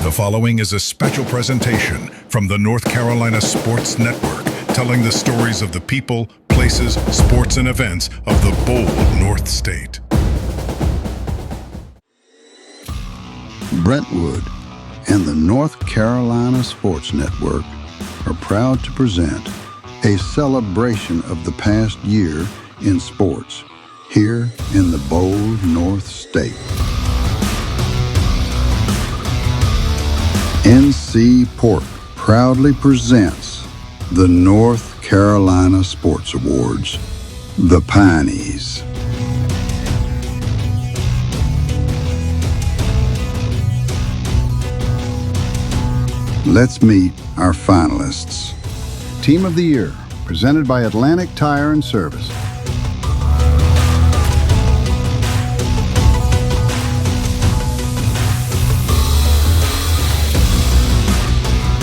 The following is a special presentation from the North Carolina Sports Network, telling the stories of the people, places, sports, and events of the bold North State. Brentwood and the North Carolina Sports Network are proud to present a celebration of the past year in sports here in the bold North State. NC Pork proudly presents the North Carolina Sports Awards, the PIneys. Let's meet our finalists. Team of the Year, presented by Atlantic Tire and Service.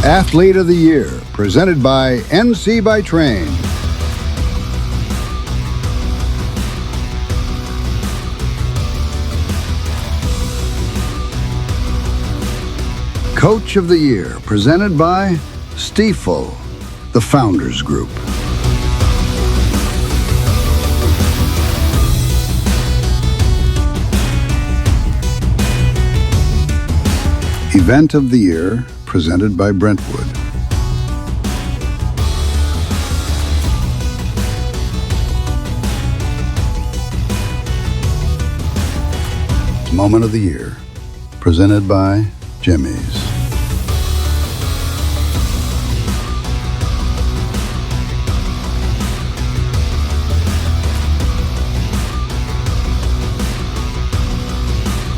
Athlete of the Year, presented by NC by Train. Coach of the Year, presented by STIFEL, the Founders Group. Event of the Year, presented by Brentwood. Moment of the Year, presented by Jimmy's.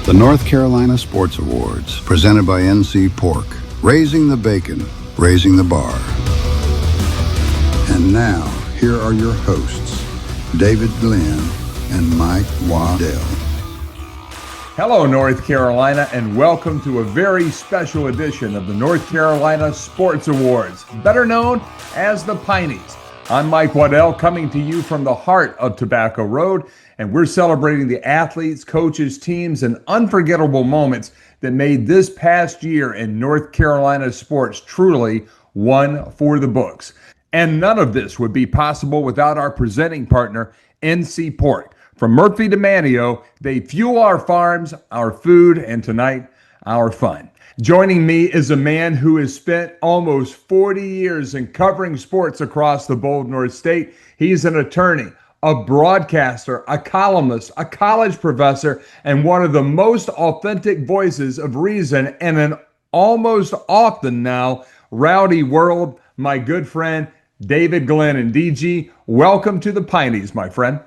The North Carolina Sports Awards, presented by NC Pork. Raising the bacon, raising the bar. And now, here are your hosts, David Glenn and Mike Waddell. Hello, North Carolina, and welcome to a very special edition of the North Carolina Sports Awards, better known as the PIneys. I'm Mike Waddell, coming to you from the heart of Tobacco Road, and we're celebrating the athletes, coaches, teams, and unforgettable moments that made this past year in North Carolina sports truly one for the books. And none of this would be possible without our presenting partner, NC Pork. From Murphy to Manteo, they fuel our farms, our food, and tonight, our fun. Joining me is a man who has spent almost 40 years in covering sports across the bold North State. He's an attorney, a broadcaster, a columnist, a college professor, and one of the most authentic voices of reason in an almost often now rowdy world, my good friend, David Glenn. And DG, welcome to the PIneys, my friend.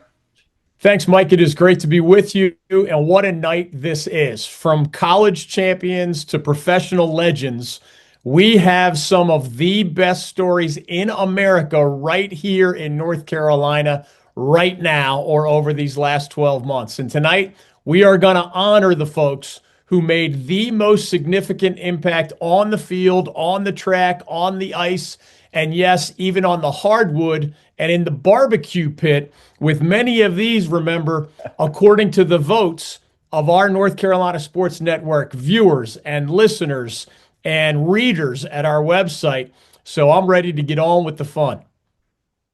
Thanks, Mike. It is great to be with you, and what a night this is. From college champions to professional legends, we have some of the best stories in America right here in North Carolina right now or over these last 12 months. And tonight, we are going to honor the folks who made the most significant impact on the field, on the track, on the ice, and yes, even on the hardwood and in the barbecue pit, with many of these, remember, according to the votes of our North Carolina Sports Network viewers and listeners and readers at our website. So I'm ready to get on with the fun.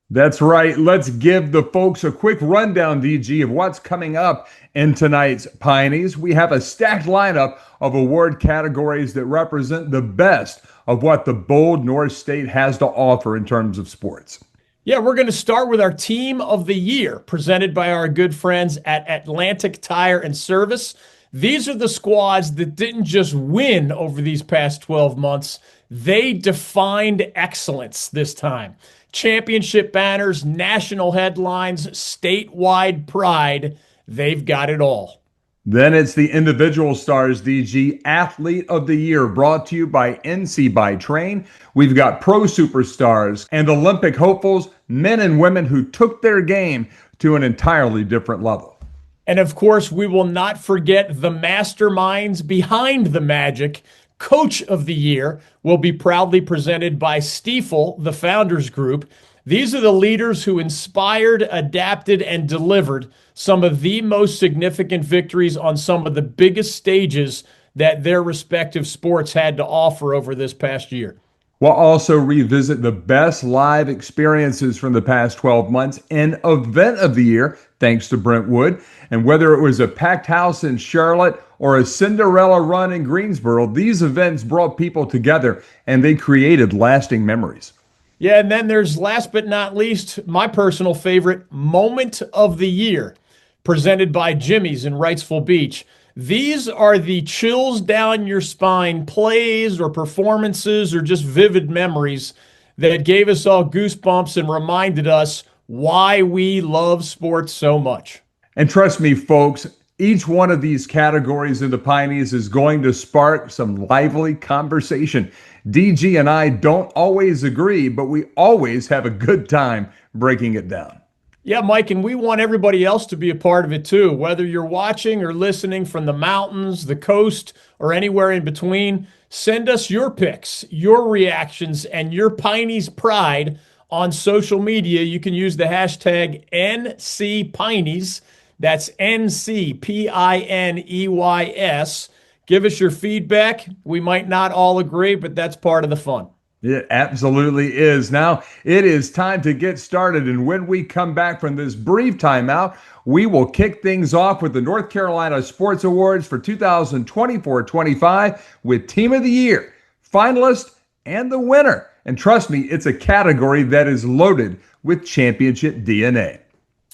That's right. Let's give the folks a quick rundown, DG, of what's coming up in tonight's PIneys. We have a stacked lineup of award categories that represent the best of what the bold North State has to offer in terms of sports. Yeah, we're going to start with our Team of the Year, presented by our good friends at Atlantic Tire and Service. These are the squads that didn't just win over these past 12 months. They defined excellence this time. Championship banners, national headlines, statewide pride. They've got it all. Then it's the individual stars, DG, Athlete of the Year, brought to you by NC by Train. We've got pro superstars and Olympic hopefuls, men and women who took their game to an entirely different level. And of course, we will not forget the masterminds behind the magic. Coach of the Year will be proudly presented by STIFEL, the Founders Group. These are the leaders who inspired, adapted, and delivered some of the most significant victories on some of the biggest stages that their respective sports had to offer over this past year. We'll also revisit the best live experiences from the past 12 months and event of the year, thanks to Brentwood. And whether it was a packed house in Charlotte or a Cinderella run in Greensboro, these events brought people together and they created lasting memories. Yeah, and then there's, last but not least, my personal favorite, Moment of the Year, presented by Jimmy's in Wrightsville Beach. These are the chills down your spine plays or performances or just vivid memories that gave us all goosebumps and reminded us why we love sports so much. And trust me, folks, each one of these categories in the PIneys is going to spark some lively conversation. DG and I don't always agree, but we always have a good time breaking it down. Yeah, Mike, and we want everybody else to be a part of it too. Whether you're watching or listening from the mountains, the coast, or anywhere in between, send us your picks, your reactions, and your PIneys pride on social media. You can use the hashtag NCPIneys. That's NCPIneys. Give us your feedback. We might not all agree, but that's part of the fun. It absolutely is. Now, it is time to get started. And when we come back from this brief timeout, we will kick things off with the North Carolina Sports Awards for 2024-25 with Team of the Year, finalist, and the winner. And trust me, it's a category that is loaded with championship DNA.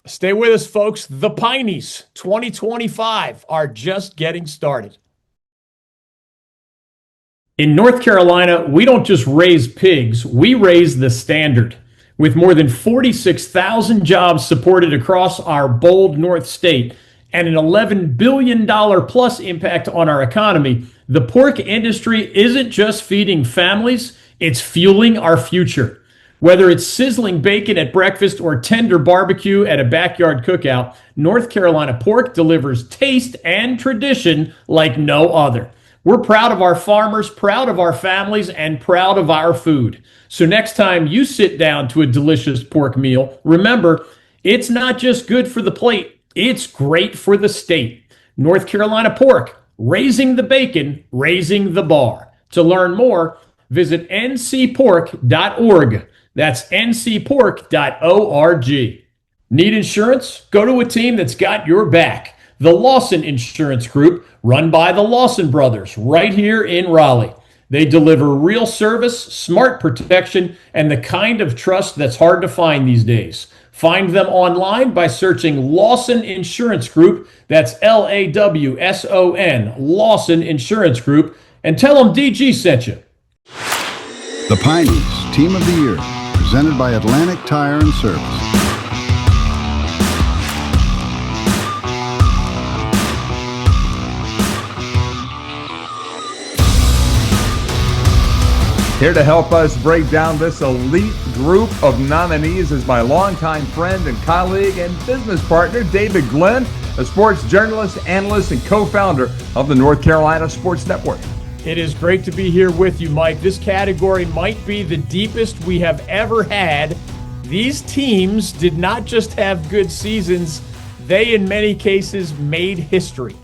Stay with us, folks. The PIneys 2025 are just getting started. In North Carolina, we don't just raise pigs, we raise the standard. With more than 46,000 jobs supported across our bold North State and an $11 billion plus impact on our economy, the pork industry isn't just feeding families, it's fueling our future. Whether it's sizzling bacon at breakfast or tender barbecue at a backyard cookout, North Carolina pork delivers taste and tradition like no other. We're proud of our farmers, proud of our families, and proud of our food. So next time you sit down to a delicious pork meal, remember, it's not just good for the plate, it's great for the state. North Carolina pork, raising the bacon, raising the bar. To learn more, visit ncpork.org. That's ncpork.org. Need insurance? Go to a team that's got your back. The Lawson Insurance Group, run by the Lawson brothers, right here in Raleigh. They deliver real service, smart protection, and the kind of trust that's hard to find these days. Find them online by searching Lawson Insurance Group. That's LAWSON, Lawson Insurance Group, and tell them DG sent you. The PIneys Team of the Year, presented by Atlantic Tire and Service. Here to help us break down this elite group of nominees is my longtime friend and colleague and business partner, David Glenn, a sports journalist, analyst, and co-founder of the North Carolina Sports Network. It is great to be here with you, Mike. This category might be the deepest we have ever had. These teams did not just have good seasons, they in many cases made history.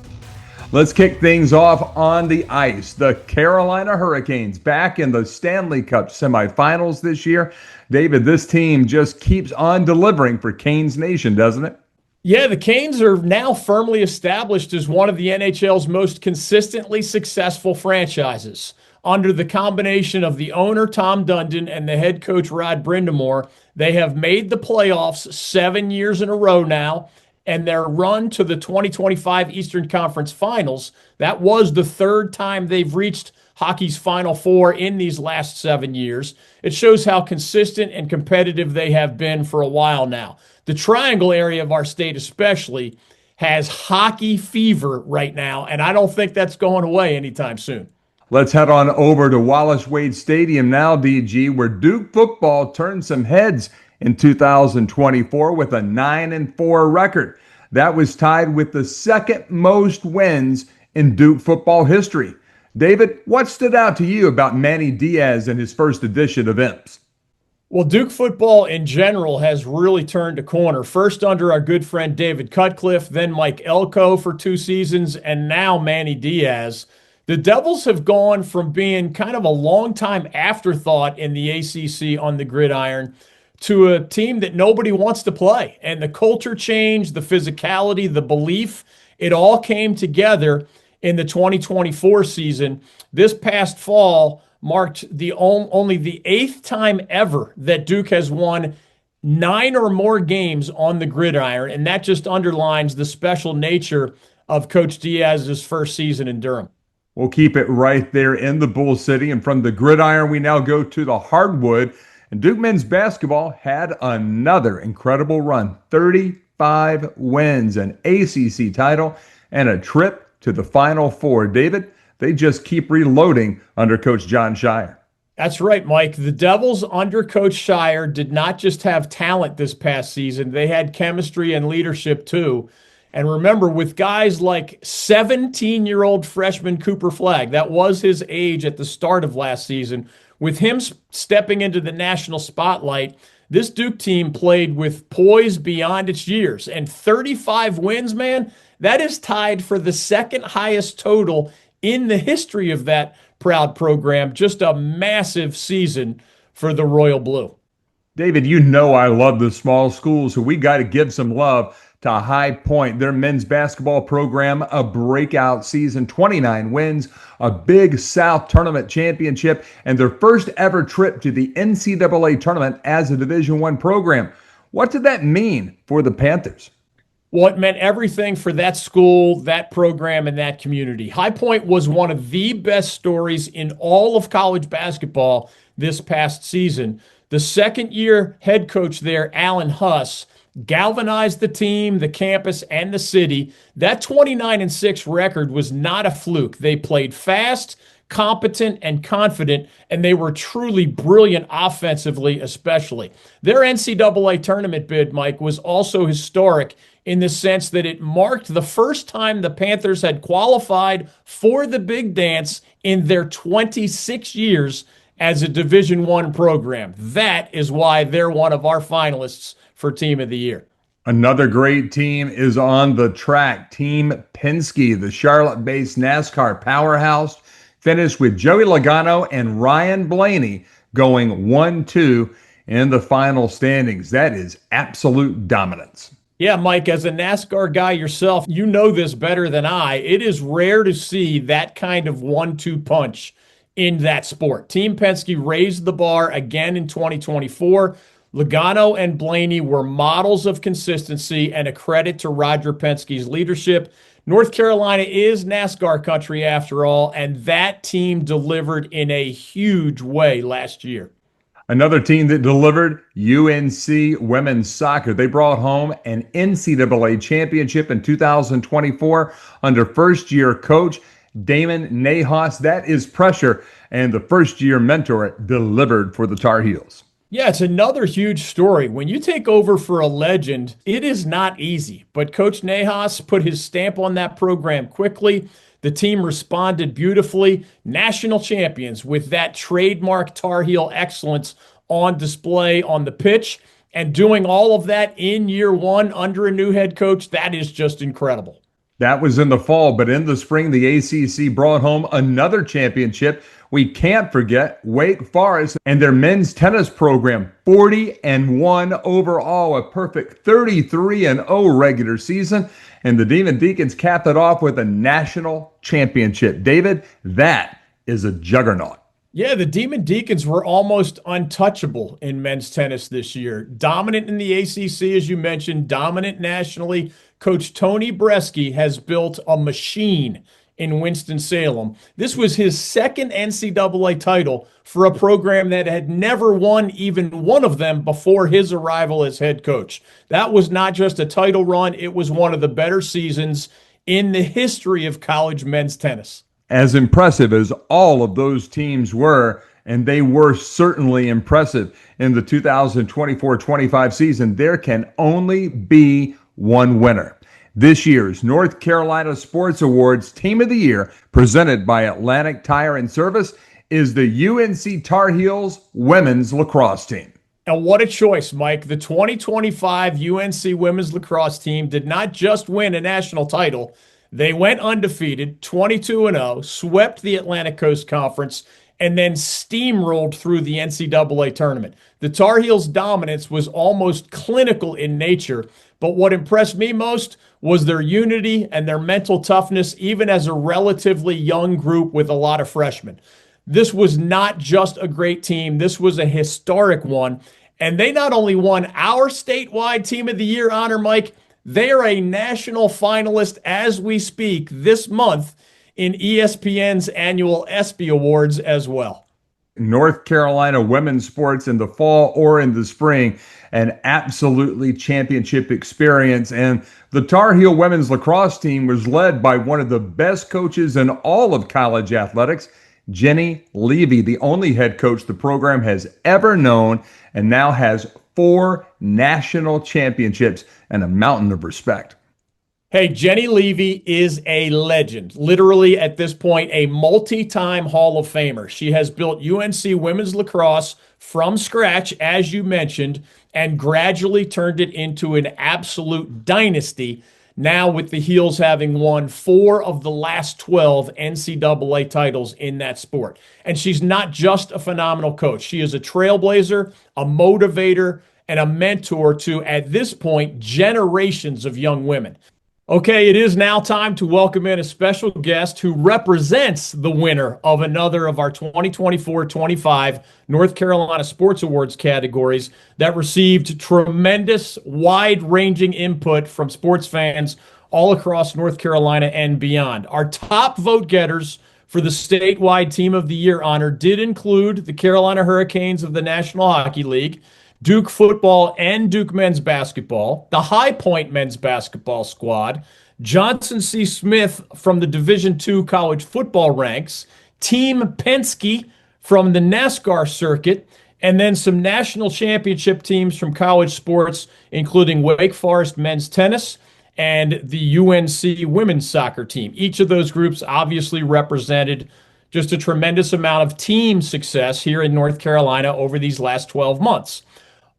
Let's kick things off on the ice. The Carolina Hurricanes back in the Stanley Cup semifinals this year. David, this team just keeps on delivering for Canes Nation, doesn't it? Yeah, the Canes are now firmly established as one of the NHL's most consistently successful franchises. Under the combination of the owner, Tom Dundon, and the head coach, Rod Brindamore, they have made the playoffs 7 years in a row now. And their run to the 2025 Eastern Conference Finals, that was the third time they've reached hockey's Final Four in these last 7 years. It shows how consistent and competitive they have been for a while now. The Triangle area of our state especially has hockey fever right now, and I don't think that's going away anytime soon. Let's head on over to Wallace Wade Stadium now, DG, where Duke football turned some heads in 2024 with a 9-4 record. That was tied with the second most wins in Duke football history. David, what stood out to you about Manny Diaz and his first edition of Imps? Well, Duke football in general has really turned a corner. First under our good friend David Cutcliffe, then Mike Elko for 2 seasons, and now Manny Diaz. The Devils have gone from being kind of a long-time afterthought in the ACC on the gridiron to a team that nobody wants to play. And the culture change, the physicality, the belief, it all came together in the 2024 season. This past fall marked only the 8th time ever that Duke has won 9 or more games on the gridiron, and that just underlines the special nature of Coach Diaz's first season in Durham. We'll keep it right there in the Bull City, and from the gridiron, we now go to the hardwood. And Duke men's basketball had another incredible run, 35 wins, an ACC title, and a trip to the Final Four. David, they just keep reloading under Coach Jon Scheyer. That's right, Mike. The Devils under Coach Scheyer did not just have talent this past season. They had chemistry and leadership too. And remember, with guys like 17-year-old freshman Cooper Flagg, that was his age at the start of last season, with him stepping into the national spotlight, this Duke team played with poise beyond its years. And 35 wins, man, that is tied for the second highest total in the history of that proud program. Just a massive season for the Royal Blue. David, you know I love the small schools, so we got to give some love to High Point. Their men's basketball program, a breakout season, 29 wins, a Big South tournament championship, and their first ever trip to the NCAA tournament as a Division I program. What did that mean for the Panthers? Well, it meant everything for that school, that program, and that community. High Point was one of the best stories in all of college basketball this past season. The second-year head coach there, Alan Huss, galvanized the team, the campus, and the city. That 29-6 record was not a fluke. They played fast, competent, and confident, and they were truly brilliant offensively, especially. Their NCAA tournament bid, Mike, was also historic in the sense that it marked the first time the Panthers had qualified for the big dance in their 26 years as a Division I program. That is why they're one of our finalists for Team of the Year. Another great team is on the track. Team Penske, the Charlotte-based NASCAR powerhouse, finished with Joey Logano and Ryan Blaney going 1-2 in the final standings. That is absolute dominance. Yeah, Mike, as a NASCAR guy yourself, you know this better than I. It is rare to see that kind of 1-2 punch in that sport. Team Penske raised the bar again in 2024. Logano and Blaney were models of consistency and a credit to Roger Penske's leadership. North Carolina is NASCAR country after all, and that team delivered in a huge way last year. Another team that delivered, UNC women's soccer. They brought home an NCAA championship in 2024 under first-year coach Damon Nahas. That is pressure, and the first-year mentor delivered for the Tar Heels. Yeah, it's another huge story. When you take over for a legend, it is not easy. But Coach Nahas put his stamp on that program quickly. The team responded beautifully. National champions with that trademark Tar Heel excellence on display on the pitch. And doing all of that in year one under a new head coach, that is just incredible. That was in the fall, but in the spring, the ACC brought home another championship. We can't forget Wake Forest and their men's tennis program, 40-1 overall, a perfect 33-0 regular season. And the Demon Deacons capped it off with a national championship. David, that is a juggernaut. Yeah, the Demon Deacons were almost untouchable in men's tennis this year. Dominant in the ACC, as you mentioned, dominant nationally. Coach Tony Bresky has built a machine in Winston-Salem. This was his second NCAA title for a program that had never won even one of them before his arrival as head coach. That was not just a title run, it was one of the better seasons in the history of college men's tennis. As impressive as all of those teams were, and they were certainly impressive in the 2024-25 season, there can only be one winner. This year's North Carolina Sports Awards Team of the Year, presented by Atlantic Tire and Service, is the UNC Tar Heels women's lacrosse team. And what a choice, Mike. The 2025 UNC women's lacrosse team did not just win a national title. They went undefeated, 22-0, swept the Atlantic Coast Conference, and then steamrolled through the NCAA tournament. The Tar Heels' dominance was almost clinical in nature, but what impressed me most was their unity and their mental toughness, even as a relatively young group with a lot of freshmen. This was not just a great team, this was a historic one. And they not only won our statewide Team of the Year honor, Mike, they are a national finalist as we speak this month in ESPN's annual ESPY Awards as well. North Carolina women's sports in the fall or in the spring, an absolutely championship experience. And the Tar Heel women's lacrosse team was led by one of the best coaches in all of college athletics, Jenny Levy, the only head coach the program has ever known, and now has 4 national championships and a mountain of respect. Hey, Jenny Levy is a legend, literally at this point, a multi-time Hall of Famer. She has built UNC women's lacrosse from scratch, as you mentioned, and gradually turned it into an absolute dynasty. Now with the Heels having won 4 of the last 12 NCAA titles in that sport. And she's not just a phenomenal coach. She is a trailblazer, a motivator, and a mentor to, at this point, generations of young women. Okay, it is now time to welcome in a special guest who represents the winner of another of our 2024-25 North Carolina Sports Awards categories that received tremendous, wide-ranging input from sports fans all across North Carolina and beyond. Our top vote getters for the statewide Team of the Year honor did include the Carolina Hurricanes of the National Hockey League, Duke football and Duke men's basketball, the High Point men's basketball squad, Johnson C. Smith from the Division II college football ranks, Team Penske from the NASCAR circuit, and then some national championship teams from college sports, including Wake Forest men's tennis and the UNC women's soccer team. Each of those groups obviously represented just a tremendous amount of team success here in North Carolina over these last 12 months.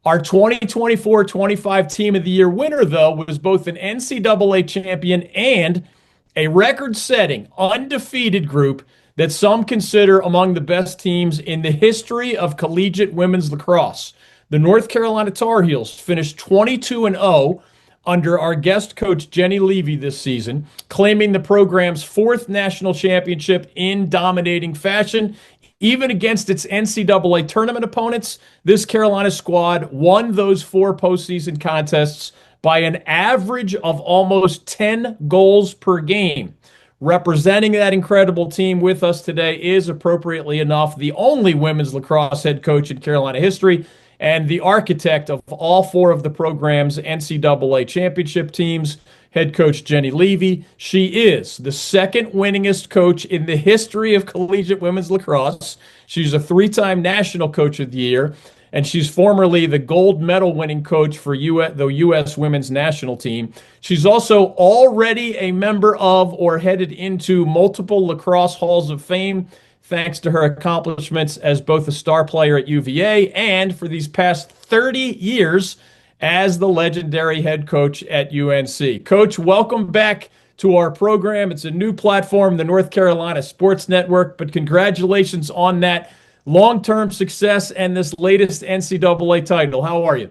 Our 2024-25 Team of the Year winner, though, was both an NCAA champion and a record-setting, undefeated group that some consider among the best teams in the history of collegiate women's lacrosse. The North Carolina Tar Heels finished 22-0 under our guest coach Jenny Levy this season, claiming the program's 4th national championship in dominating fashion. Even against its NCAA tournament opponents, this Carolina squad won those 4 postseason contests by an average of almost 10 goals per game. Representing that incredible team with us today is, appropriately enough, the only women's lacrosse head coach in Carolina history and the architect of all 4 of the program's NCAA championship teams, head coach Jenny Levy. She is the 2nd winningest coach in the history of collegiate women's lacrosse. She's a 3-time national coach of the year, and she's formerly the gold medal winning coach for the U.S. women's national team. She's also already a member of or headed into multiple lacrosse halls of fame, thanks to her accomplishments as both a star player at UVA and for these past 30 years as the legendary head coach at UNC. Coach, welcome back to our program. It's a new platform, the North Carolina Sports Network, but congratulations on that long-term success and this latest NCAA title. How are you?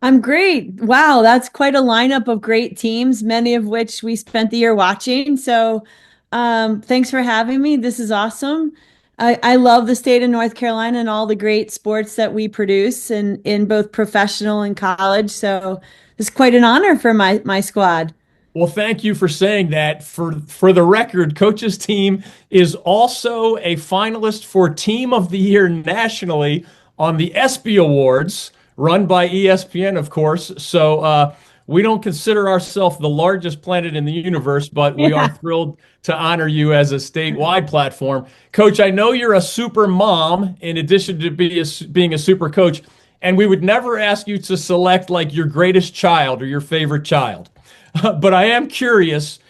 I'm great. Wow, that's quite a lineup of great teams, many of which we spent the year watching. So thanks for having me. This is awesome. I love the state of North Carolina and all the great sports that we produce in both professional and college. So it's quite an honor for my squad. Well, thank you for saying that. For the record, Coach's team is also a finalist for Team of the Year nationally on the ESPY Awards, run by ESPN, of course. So we don't consider ourselves the largest planet in the universe, but we are thrilled to honor you as a statewide platform. Coach, I know you're a super mom in addition to being a super coach, and we would never ask you to select like your greatest child or your favorite child. But I am curious,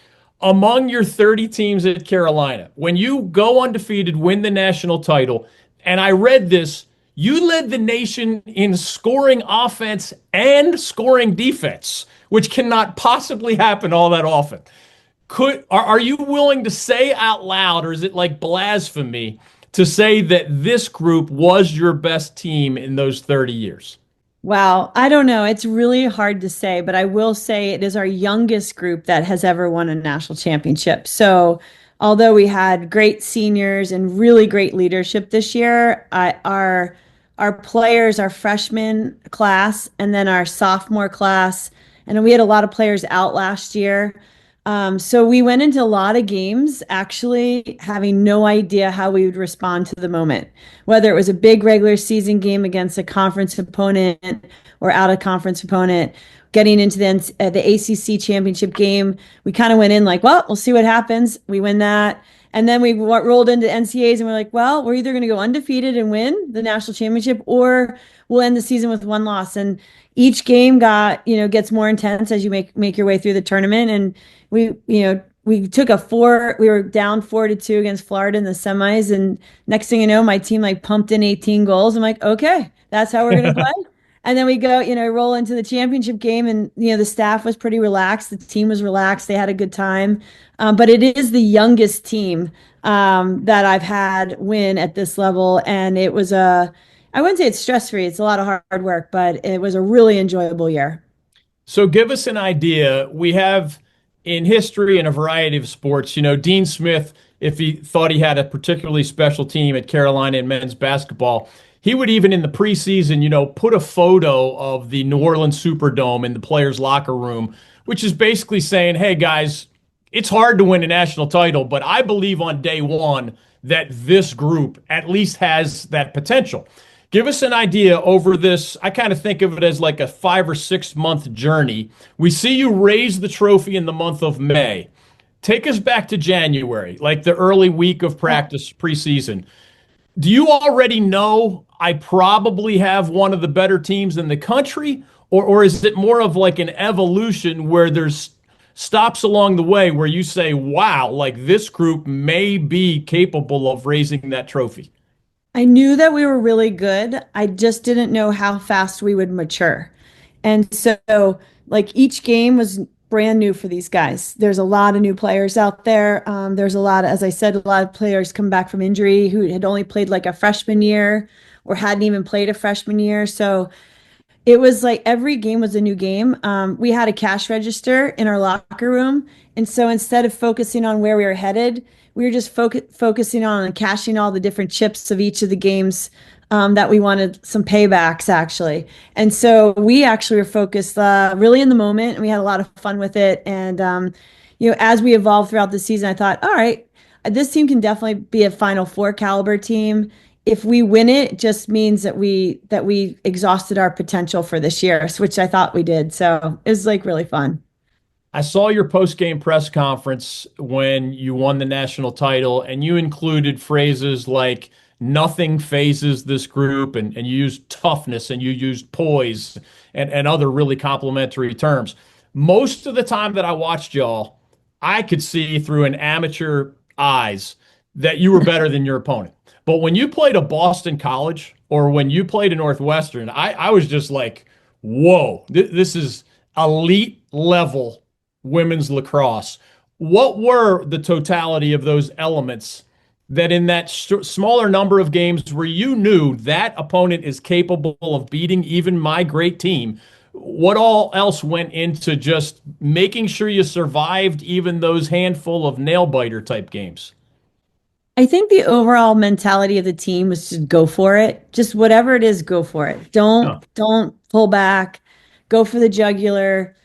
among your 30 teams at Carolina, when you go undefeated, win the national title, and I read this, you led the nation in scoring offense and scoring defense, which cannot possibly happen all that often. Are you willing to say out loud, or is it like blasphemy to say that this group was your best team in those 30 years? Wow, I don't know. It's really hard to say, but I will say it is our youngest group that has ever won a national championship. So, although we had great seniors and really great leadership this year, our players, our freshman class, and then our sophomore class, and we had a lot of players out last year. So we went into a lot of games actually having no idea how we would respond to the moment, whether it was a big regular season game against a conference opponent or out of conference opponent. Getting into the ACC championship game, we kind of went in like, well, we'll see what happens. We win that. And then we rolled into NCAAs and we're like, well, we're either going to go undefeated and win the national championship or we'll end the season with one loss. And each game gets more intense as you make your way through the tournament. And we took we were down 4-2 against Florida in the semis. And next thing you know, my team like pumped in 18 goals. I'm like, okay, that's how we're going to play. And then we go, roll into the championship game and, the staff was pretty relaxed. The team was relaxed. They had a good time. But it is the youngest team that I've had win at this level. And it was I wouldn't say it's stress-free. It's a lot of hard work, but it was a really enjoyable year. So give us an idea. We have in history and a variety of sports, Dean Smith, if he thought he had a particularly special team at Carolina in men's basketball, he would even in the preseason, put a photo of the New Orleans Superdome in the players' locker room, which is basically saying, hey, guys, it's hard to win a national title, but I believe on day one that this group at least has that potential. Give us an idea over this. I kind of think of it as like a 5 or 6 month journey. We see you raise the trophy in the month of May. Take us back to January, like the early week of practice preseason. Do you already know I probably have one of the better teams in the country? Or is it more of like an evolution where there's stops along the way where you say, wow, like this group may be capable of raising that trophy? I knew that we were really good. I just didn't know how fast we would mature. And so, like, each game was brand new for these guys. There's a lot of new players out there. There's a lot, as I said, a lot of players come back from injury who had only played like a freshman year or hadn't even played a freshman year. So it was like every game was a new game. We had a cash register in our locker room. And so instead of focusing on where we were headed, we were just focusing on cashing all the different chips of each of the games that we wanted some paybacks, actually. And so we actually were focused really in the moment, and we had a lot of fun with it. And, as we evolved throughout the season, I thought, all right, this team can definitely be a Final Four caliber team. If we win it, it just means that we exhausted our potential for this year, which I thought we did. So it was like really fun. I saw your post-game press conference when you won the national title, and you included phrases like nothing phases this group, and you used toughness and you used poise and other really complimentary terms. Most of the time that I watched y'all, I could see through an amateur eyes that you were better than your opponent. But when you played a Boston College or when you played a Northwestern, I was just like, whoa, this is elite level women's lacrosse. What were the totality of those elements that in that smaller number of games where you knew that opponent is capable of beating even my great team, what all else went into just making sure you survived even those handful of nail biter type games? I think the overall mentality of the team was to go for it. Just whatever it is, go for it. Don't pull back. Go for the jugular.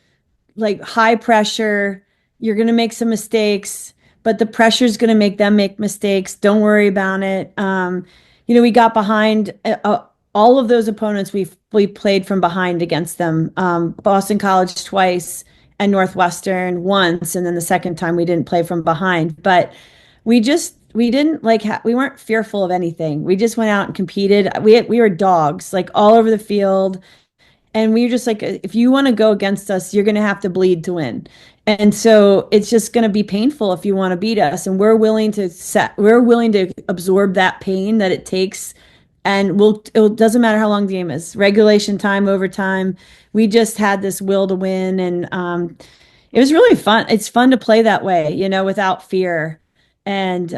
Like high pressure. You're going to make some mistakes, but the pressure is going to make them make mistakes. Don't worry about it. We got behind all of those opponents. We played from behind against them. Boston College twice and Northwestern once, and then the second time we didn't play from behind. But we didn't we weren't fearful of anything. We just went out and competed. We were dogs like all over the field. And we were just like, if you want to go against us, you're going to have to bleed to win. And so it's just going to be painful if you want to beat us. And we're willing to absorb that pain that it takes. And it doesn't matter how long the game is, regulation time, overtime. We just had this will to win. And it was really fun. It's fun to play that way, without fear and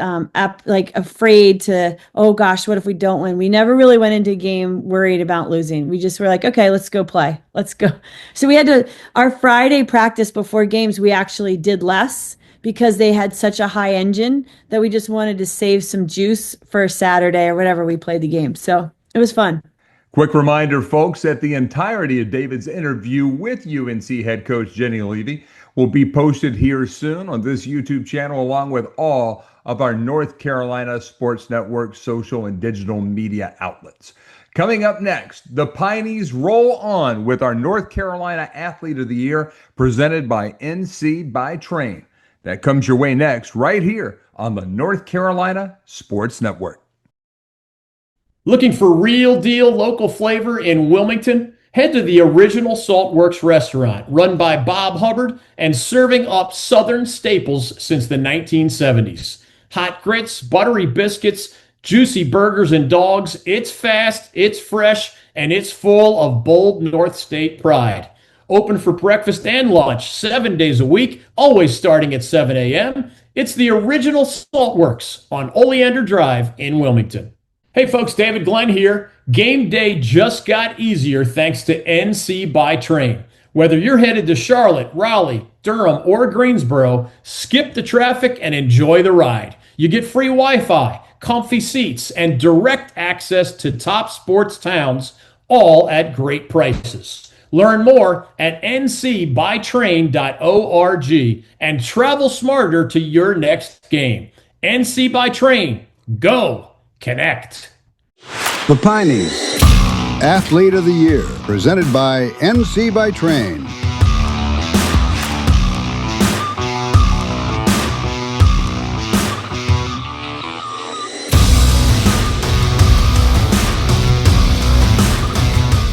like afraid to, oh gosh, what if we don't win? We never really went into a game worried about losing. We just were like, okay, let's go play. Let's go. So we had our Friday practice before games, we actually did less because they had such a high engine that we just wanted to save some juice for Saturday or whatever we played the game. So it was fun. Quick reminder, folks, that the entirety of David's interview with UNC head coach Jenny Levy will be posted here soon on this YouTube channel, along with all of our North Carolina Sports Network social and digital media outlets. Coming up next, the PIneys roll on with our North Carolina Athlete of the Year, presented by NC by Train. That comes your way next, right here on the North Carolina Sports Network. Looking for real deal local flavor in Wilmington? Head to the Original Saltworks restaurant, run by Bob Hubbard and serving up Southern staples since the 1970s. Hot grits, buttery biscuits, juicy burgers and dogs. It's fast, it's fresh, and it's full of bold North State pride. Open for breakfast and lunch 7 days a week, always starting at 7 a.m. It's the Original Saltworks on Oleander Drive in Wilmington. Hey folks, David Glenn here. Game day just got easier thanks to NC by Train. Whether you're headed to Charlotte, Raleigh, Durham, or Greensboro, skip the traffic and enjoy the ride. You get free Wi-Fi, comfy seats, and direct access to top sports towns, all at great prices. Learn more at ncbytrain.org and travel smarter to your next game. NC by Train. Go! Connect. The PIneys, Athlete of the Year, presented by NC by Train.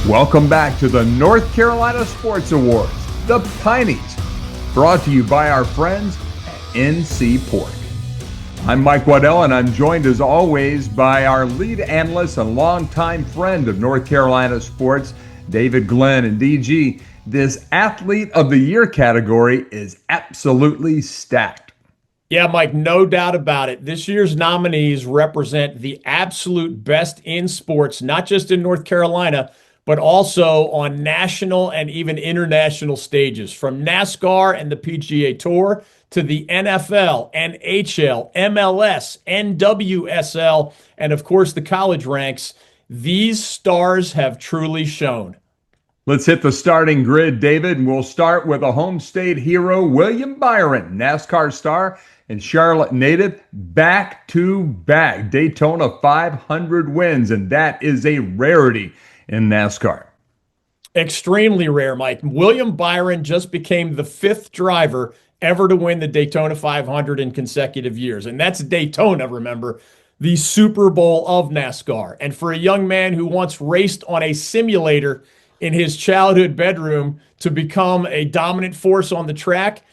Welcome back to the North Carolina Sports Awards, the PIneys, brought to you by our friends at NC Pork. I'm Mike Waddell, and I'm joined as always by our lead analyst and longtime friend of North Carolina sports, David Glenn. And DG, this Athlete of the Year category is absolutely stacked. Yeah, Mike, no doubt about it. This year's nominees represent the absolute best in sports, not just in North Carolina, but also on national and even international stages, from NASCAR and the PGA Tour to the NFL, NHL, MLS, NWSL, and of course the college ranks. These stars have truly shone. Let's hit the starting grid, David, and we'll start with a home state hero, William Byron, NASCAR star and Charlotte native, back-to-back Daytona 500 wins, and that is a rarity in NASCAR. Extremely rare, Mike. William Byron just became the fifth driver ever to win the Daytona 500 in consecutive years. And that's Daytona, remember, the Super Bowl of NASCAR. And for a young man who once raced on a simulator in his childhood bedroom to become a dominant force on the track,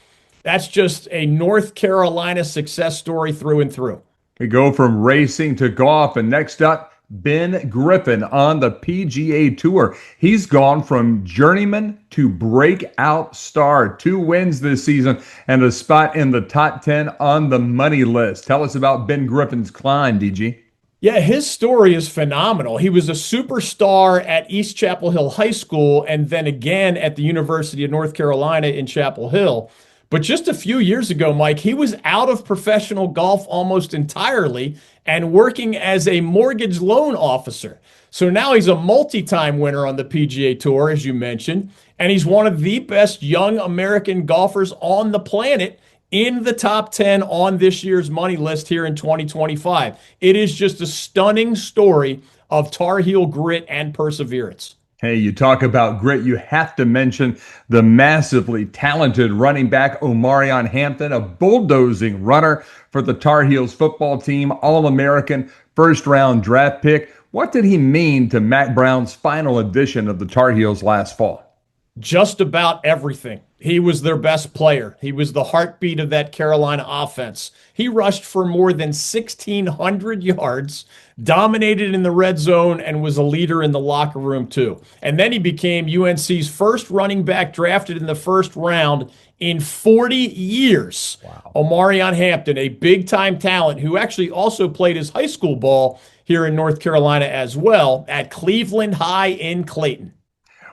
that's just a North Carolina success story through and through. We go from racing to golf, and next up, Ben Griffin on the PGA Tour. He's gone from journeyman to breakout star. 2 wins this season and a spot in the top 10 on the money list. Tell us about Ben Griffin's climb, DG. Yeah, his story is phenomenal. He was a superstar at East Chapel Hill High School and then again at the University of North Carolina in Chapel Hill. But just a few years ago, Mike, he was out of professional golf almost entirely and working as a mortgage loan officer. So now he's a multi-time winner on the PGA Tour, as you mentioned, and he's one of the best young American golfers on the planet in the top 10 on this year's money list here in 2025. It is just a stunning story of Tar Heel grit and perseverance. Hey, you talk about grit, you have to mention the massively talented running back Omarion Hampton, a bulldozing runner for the Tar Heels football team, All-American, first-round draft pick. What did he mean to Mack Brown's final edition of the Tar Heels last fall? Just about everything. He was their best player. He was the heartbeat of that Carolina offense. He rushed for more than 1,600 yards, dominated in the red zone, and was a leader in the locker room, too. And then he became UNC's first running back drafted in the first round in 40 years. Wow. Omarion Hampton, a big-time talent who actually also played his high school ball here in North Carolina as well at Cleveland High in Clayton.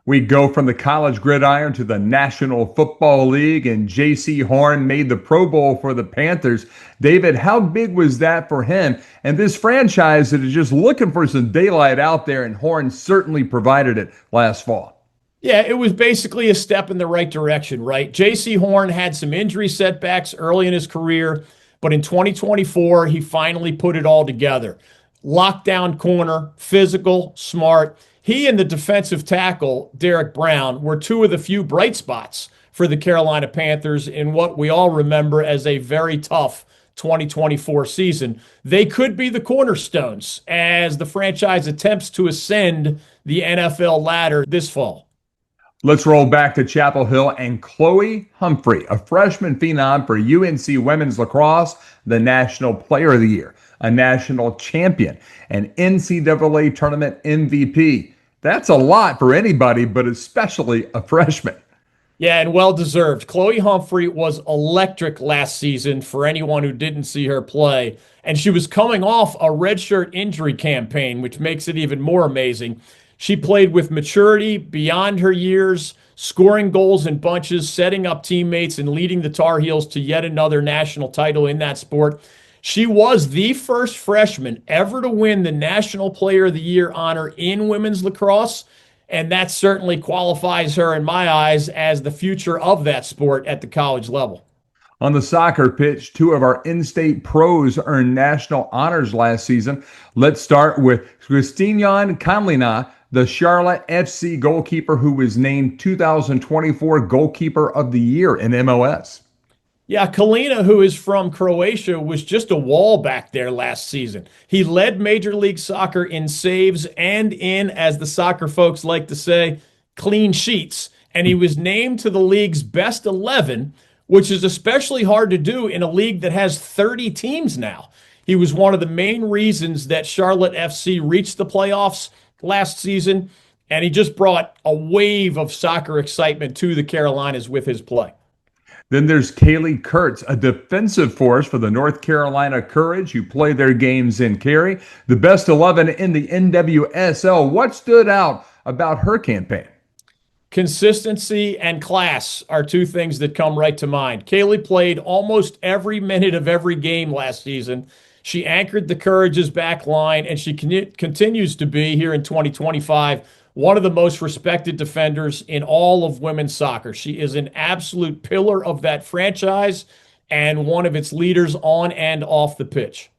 We go from the college gridiron to the National Football League, and J.C. Horn made the Pro Bowl for the Panthers. David, how big was that for him? And this franchise that is just looking for some daylight out there, and Horn certainly provided it last fall. Yeah, it was basically a step in the right direction, right? J.C. Horn had some injury setbacks early in his career, but in 2024, he finally put it all together. Lockdown corner, physical, smart. He and the defensive tackle, Derek Brown, were two of the few bright spots for the Carolina Panthers in what we all remember as a very tough 2024 season. They could be the cornerstones as the franchise attempts to ascend the NFL ladder this fall. Let's roll back to Chapel Hill and Chloe Humphrey, a freshman phenom for UNC Women's Lacrosse, the National Player of the Year, a national champion, an NCAA tournament MVP. That's a lot for anybody, but especially a freshman. Yeah, and well-deserved. Chloe Humphrey was electric last season for anyone who didn't see her play, and she was coming off a redshirt injury campaign, which makes it even more amazing. She played with maturity beyond her years, scoring goals in bunches, setting up teammates, and leading the Tar Heels to yet another national title in that sport. She was the first freshman ever to win the National Player of the Year honor in women's lacrosse, and that certainly qualifies her, in my eyes, as the future of that sport at the college level. On the soccer pitch, two of our in-state pros earned national honors last season. Let's start with Christian Conlina, the Charlotte FC goalkeeper who was named 2024 Goalkeeper of the Year in MLS. Yeah, Kalina, who is from Croatia, was just a wall back there last season. He led Major League Soccer in saves and in, as the soccer folks like to say, clean sheets. And he was named to the league's best 11, which is especially hard to do in a league that has 30 teams now. He was one of the main reasons that Charlotte FC reached the playoffs last season, and he just brought a wave of soccer excitement to the Carolinas with his play. Then there's Kaylee Kurtz, a defensive force for the North Carolina Courage, who play their games in Cary, the best 11 in the NWSL. What stood out about her campaign? Consistency and class are two things that come right to mind. Kaylee played almost every minute of every game last season. She anchored the Courage's back line, and she continues to be, here in 2025, one of the most respected defenders in all of women's soccer. She is an absolute pillar of that franchise and one of its leaders on and off the pitch.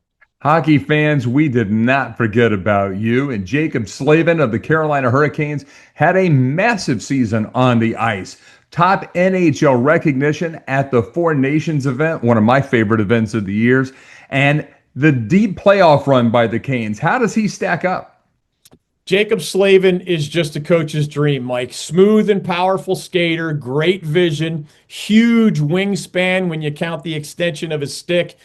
Hockey fans, we did not forget about you. And Jacob Slavin of the Carolina Hurricanes had a massive season on the ice. Top NHL recognition at the Four Nations event, one of my favorite events of the years, and the deep playoff run by the Canes. How does he stack up? Jacob Slavin is just a coach's dream, Mike. Smooth and powerful skater, great vision, huge wingspan when you count the extension of his stick,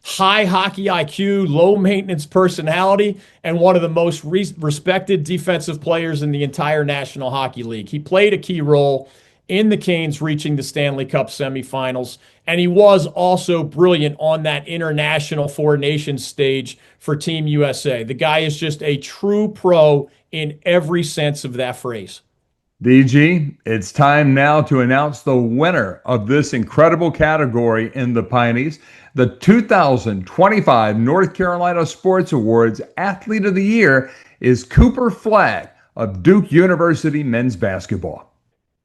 high hockey IQ, low maintenance personality, and one of the most respected defensive players in the entire National Hockey League. He played a key role in the Canes reaching the Stanley Cup semifinals, and he was also brilliant on that international Four Nations stage for Team USA. The guy is just a true pro in every sense of that phrase. DG, it's time now to announce the winner of this incredible category in the PIneys, the 2025 North Carolina Sports Awards Athlete of the Year is Cooper Flagg of Duke University men's basketball.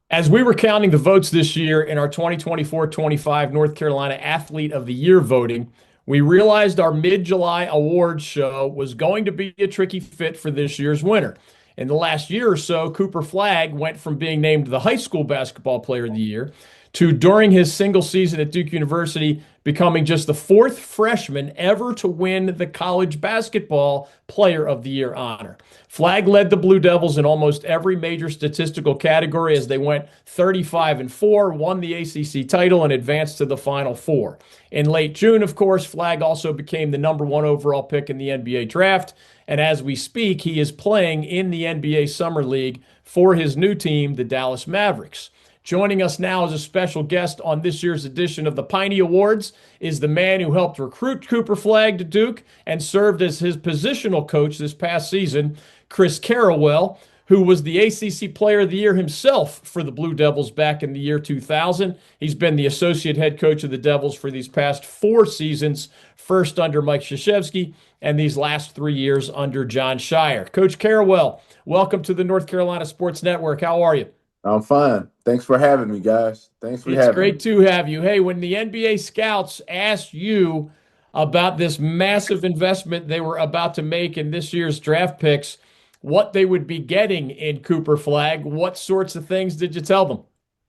As we were counting the votes this year in our 2024-25 North Carolina Athlete of the Year voting, we realized our mid-July awards show was going to be a tricky fit for this year's winner. In the last year or so, Cooper Flagg went from being named the high school basketball player of the year to, during his single season at Duke University, becoming just the fourth freshman ever to win the college basketball player of the year honor. Flagg led the Blue Devils in almost every major statistical category as they went 35-4, won the ACC title, and advanced to the Final Four. In late June, of course, Flagg also became the #1 overall pick in the NBA draft. And as we speak, he is playing in the NBA Summer League for his new team, the Dallas Mavericks. Joining us now as a special guest on this year's edition of the PIneys Awards is the man who helped recruit Cooper Flagg to Duke and served as his positional coach this past season, Chris Carrawell, who was the ACC Player of the Year himself for the Blue Devils back in the year 2000. He's been the associate head coach of the Devils for these past 4 seasons, first under Mike Krzyzewski and these last 3 years under John Shire. Coach Carrawell, welcome to the North Carolina Sports Network. How are you? I'm fine. Thanks for having me, guys. Thanks for having me. It's great to have you. Hey, when the NBA scouts asked you about this massive investment they were about to make in this year's draft picks, what they would be getting in Cooper Flagg, what sorts of things did you tell them?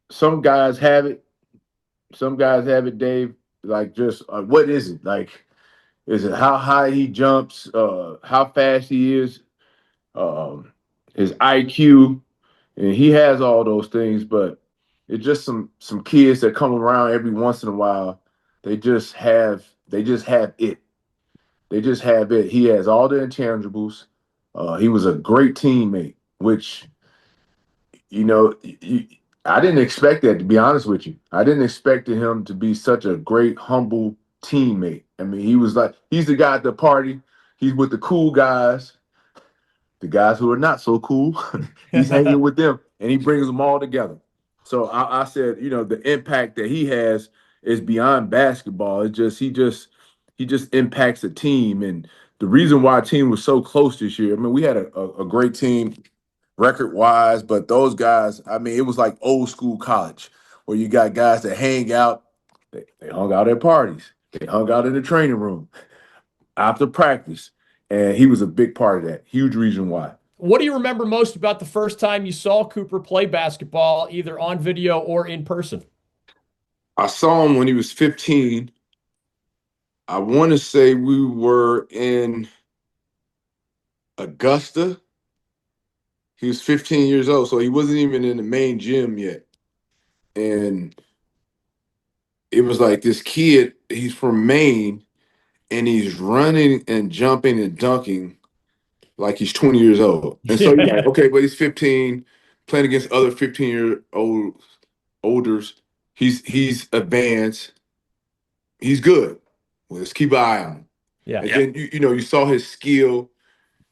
Some guys have it. Some guys have it, Dave. Like, just what is it? Like, is it how high he jumps, how fast he is, his IQ? And he has all those things, but it's just some kids that come around every once in a while. They just have it. They just have it. He has all the intangibles. He was a great teammate, which, I didn't expect that, to be honest with you. I didn't expect him to be such a great, humble teammate. I mean, he's the guy at the party. He's with the cool guys. The guys who are not so cool, he's hanging with them, and he brings them all together. So I said, the impact that he has is beyond basketball. It's just he just impacts a team, and the reason why our team was so close this year. I mean, we had a great team record-wise, but those guys, I mean, it was like old school college where you got guys that hang out. They hung out at parties. They hung out in the training room after practice. And he was a big part of that. Huge reason why. What do you remember most about the first time you saw Cooper play basketball, either on video or in person? I saw him when he was 15. I want to say we were in Augusta. He was 15 years old, so he wasn't even in the main gym yet. And it was like this kid, he's from Maine, and he's running and jumping and dunking like he's 20 years old. And so you're like, okay, but he's 15, playing against other 15-year-olders. He's advanced. He's good. Well, let's keep an eye on him. Yeah. And then you saw his skill.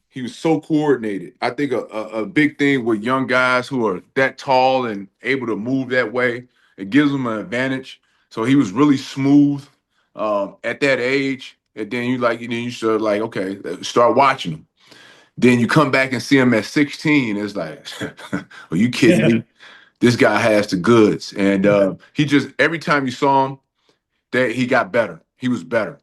He was so coordinated. I think a big thing with young guys who are that tall and able to move that way, it gives them an advantage. So he was really smooth at that age. And then you start like, okay, start watching him. Then you come back and see him at 16. It's like, are you kidding me? This guy has the goods. And he just, every time you saw him, that he got better. He was better.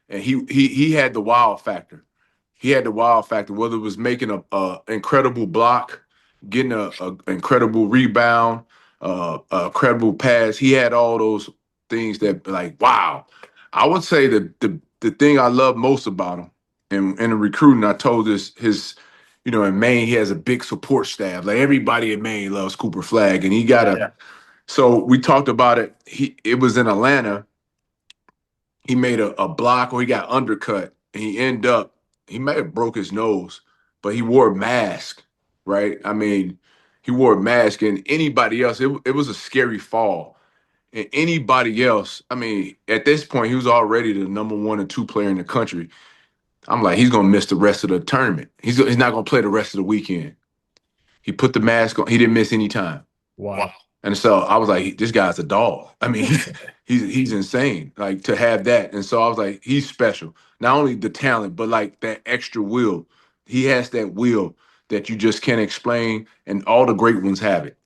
And he had the wow factor. He had the wow factor, whether it was making a incredible block, getting a incredible rebound, a credible pass. He had all those things that, like, wow. I would say that the thing I love most about him, and in the recruiting, I told in Maine, he has a big support staff. Like, everybody in Maine loves Cooper Flagg, and he got So we talked about it. It was in Atlanta. He made a block, or he got undercut, and he might have broke his nose, but he wore a mask, right? I mean, he wore a mask, and anybody else, it was a scary fall. And anybody else, I mean, at this point, he was already the number 1 and 2 player in the country. I'm like, he's going to miss the rest of the tournament. He's not going to play the rest of the weekend. He put the mask on. He didn't miss any time. Wow. And so I was like, this guy's a dog. I mean, he's insane, like, to have that. And so I was like, he's special. Not only the talent, but like that extra will. He has that will that you just can't explain, and all the great ones have it.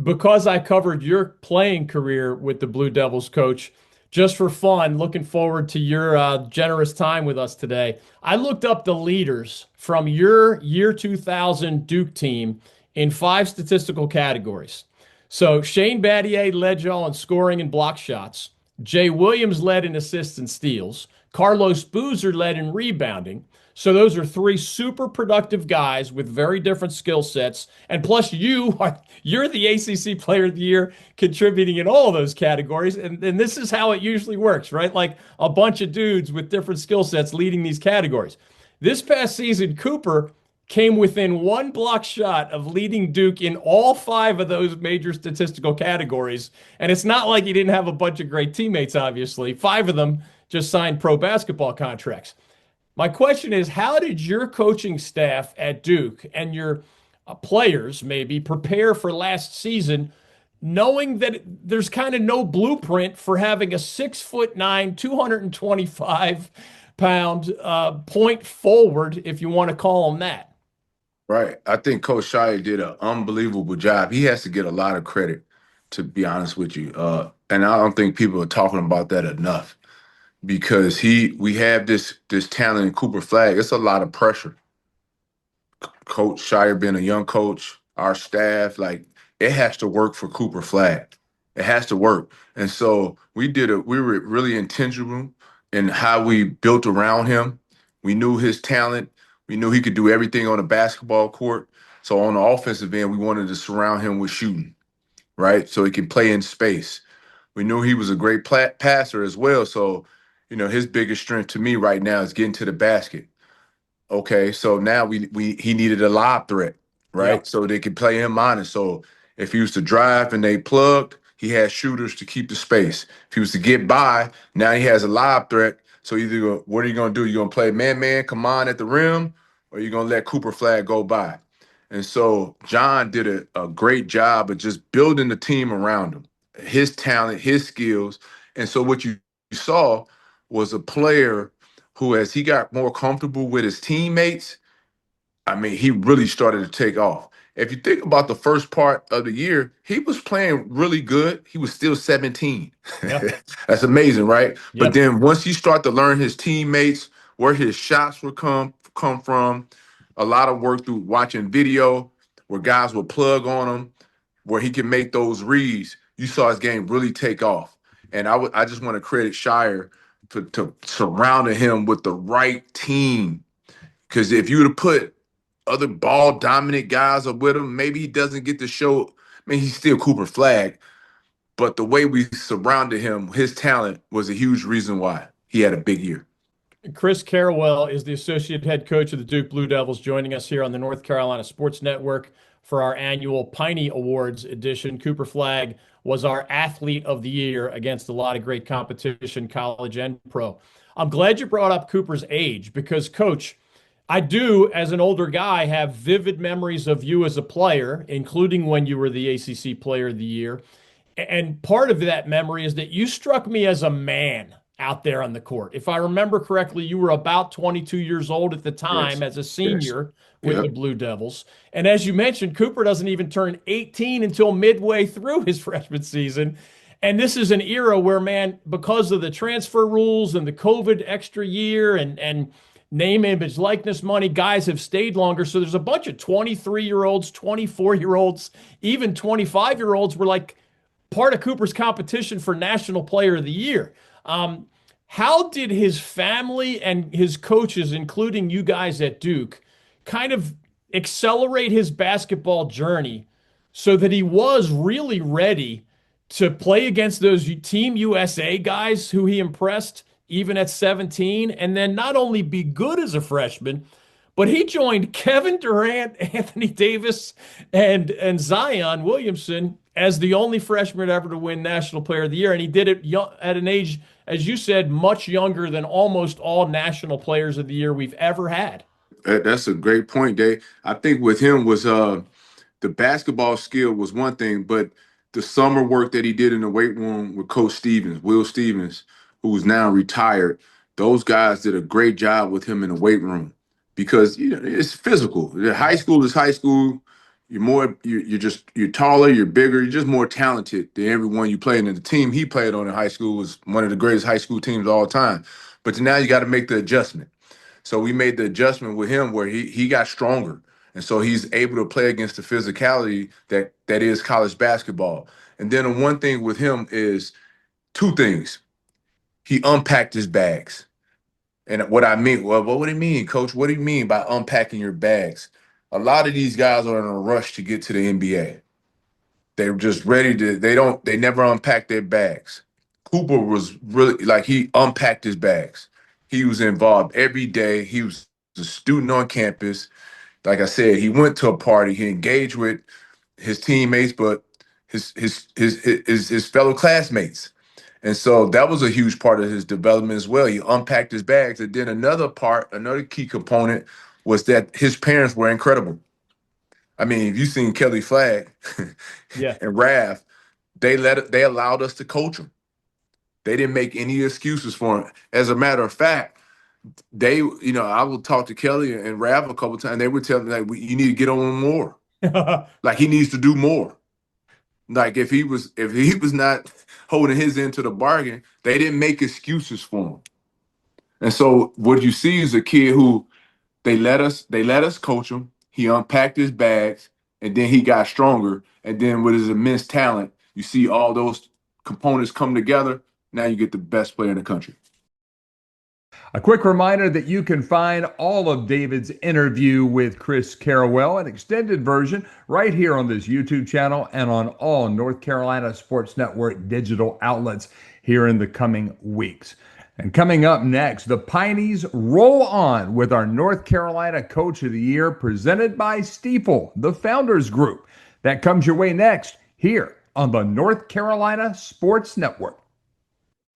Because I covered your playing career with the Blue Devils, Coach, just for fun, looking forward to your generous time with us today, I looked up the leaders from your year 2000 Duke team in 5 statistical categories. So Shane Battier led y'all in scoring and block shots. Jay Williams led in assists and steals. Carlos Boozer led in rebounding. So those are three super productive guys with very different skill sets. And plus you're the ACC Player of the Year contributing in all those categories. And this is how it usually works, right? Like a bunch of dudes with different skill sets leading these categories. This past season, Cooper came within one block shot of leading Duke in all five of those major statistical categories. And it's not like he didn't have a bunch of great teammates, obviously. Five of them just signed pro basketball contracts. My question is, how did your coaching staff at Duke and your players maybe prepare for last season, knowing that there's kind of no blueprint for having a 6'9", 225-pound point forward, if you want to call him that? Right. I think Coach Shire did an unbelievable job. He has to get a lot of credit, to be honest with you. And I don't think people are talking about that enough, because we have this talent in Cooper Flagg. It's a lot of pressure. Coach Shire being a young coach, our staff, like, it has to work for Cooper Flagg. It has to work. And so we were really intentional in how we built around him. We knew his talent. We knew he could do everything on the basketball court. So on the offensive end, we wanted to surround him with shooting, right? So he can play in space. We knew he was a great passer as well. So, his biggest strength to me right now is getting to the basket. Okay, so now he needed a lob threat, right? Yeah. So they could play him on it. So if he was to drive and they plugged, he had shooters to keep the space. If he was to get by, now he has a lob threat. So what are you gonna do? You gonna play man-man, come on at the rim, or you gonna let Cooper Flagg go by? And so John did a great job of just building the team around him, his talent, his skills. And so what you saw was a player who, as he got more comfortable with his teammates, I mean, he really started to take off. If you think about the first part of the year, he was playing really good. He was still 17. Yep. That's amazing, right? But Yep. then once he started to learn his teammates, where his shots would come from, a lot of work through watching video, where guys would plug on him, where he can make those reads, you saw his game really take off. And I just want to credit Shire to surrounding him with the right team. Because if you would have put other ball dominant guys up with him, maybe he doesn't get to show. I mean, he's still Cooper Flagg, but the way we surrounded him, his talent was a huge reason why he had a big year. Chris Carrawell is the associate head coach of the Duke Blue Devils, joining us here on the North Carolina Sports Network for our annual Piney Awards edition. Cooper Flagg was our athlete of the year against a lot of great competition, college and pro. I'm glad you brought up Cooper's age because, Coach, I do, as an older guy, have vivid memories of you as a player, including when you were the ACC Player of the Year. And part of that memory is that you struck me as a man out there on the court. If I remember correctly, you were about 22 years old at the time Yes. as a Yes. senior with Yep. the Blue Devils. And as you mentioned, Cooper doesn't even turn 18 until midway through his freshman season. And this is an era where, man, because of the transfer rules and the COVID extra year and name, image, likeness money, guys have stayed longer. So there's a bunch of 23-year-olds, 24-year-olds, even 25-year-olds were like part of Cooper's competition for National Player of the Year. How did his family and his coaches, including you guys at Duke, kind of accelerate his basketball journey so that he was really ready to play against those Team USA guys who he impressed even at 17, and then not only be good as a freshman, but he joined Kevin Durant, Anthony Davis, and Zion Williamson as the only freshman ever to win National Player of the Year. And he did it at an age, as you said, much younger than almost all National Players of the Year we've ever had. That's a great point, Dave. I think with him was the basketball skill was one thing, but the summer work that he did in the weight room with Coach Stevens, Will Stevens, who's now retired, those guys did a great job with him in the weight room because it's physical. High school is high school. You're taller, you're bigger, you're just more talented than everyone you played. And the team he played on in high school was one of the greatest high school teams of all time. But now you got to make the adjustment. So we made the adjustment with him where he got stronger. And so he's able to play against the physicality that is college basketball. And then the one thing with him is two things. He unpacked his bags. And what I mean, well, what would it mean, coach? What do you mean by unpacking your bags? A lot of these guys are in a rush to get to the NBA. They're just ready to, they never unpack their bags. Cooper was really like, he unpacked his bags. He was involved every day. He was a student on campus. Like I said, he went to a party. He engaged with his teammates, but his fellow classmates. And so that was a huge part of his development as well. He unpacked his bags. And then another key component was that his parents were incredible. I mean, if you've seen Kelly Flagg Yeah. and Rav, they allowed us to coach him. They didn't make any excuses for him. As a matter of fact, I would talk to Kelly and Rav a couple of times. They would tell me, like, you need to get on him more. Like, he needs to do more. Like, if he was not holding his end to the bargain, they didn't make excuses for him. And so what you see is a kid who they let us coach him. He unpacked his bags, and then he got stronger. And then with his immense talent, you see all those components come together. Now you get the best player in the country. A quick reminder that you can find all of David's interview with Chris Carrawell, an extended version, right here on this YouTube channel and on all North Carolina Sports Network digital outlets here in the coming weeks. And coming up next, the PIneys roll on with our North Carolina Coach of the Year, presented by STIFEL, the Founders Group. That comes your way next here on the North Carolina Sports Network.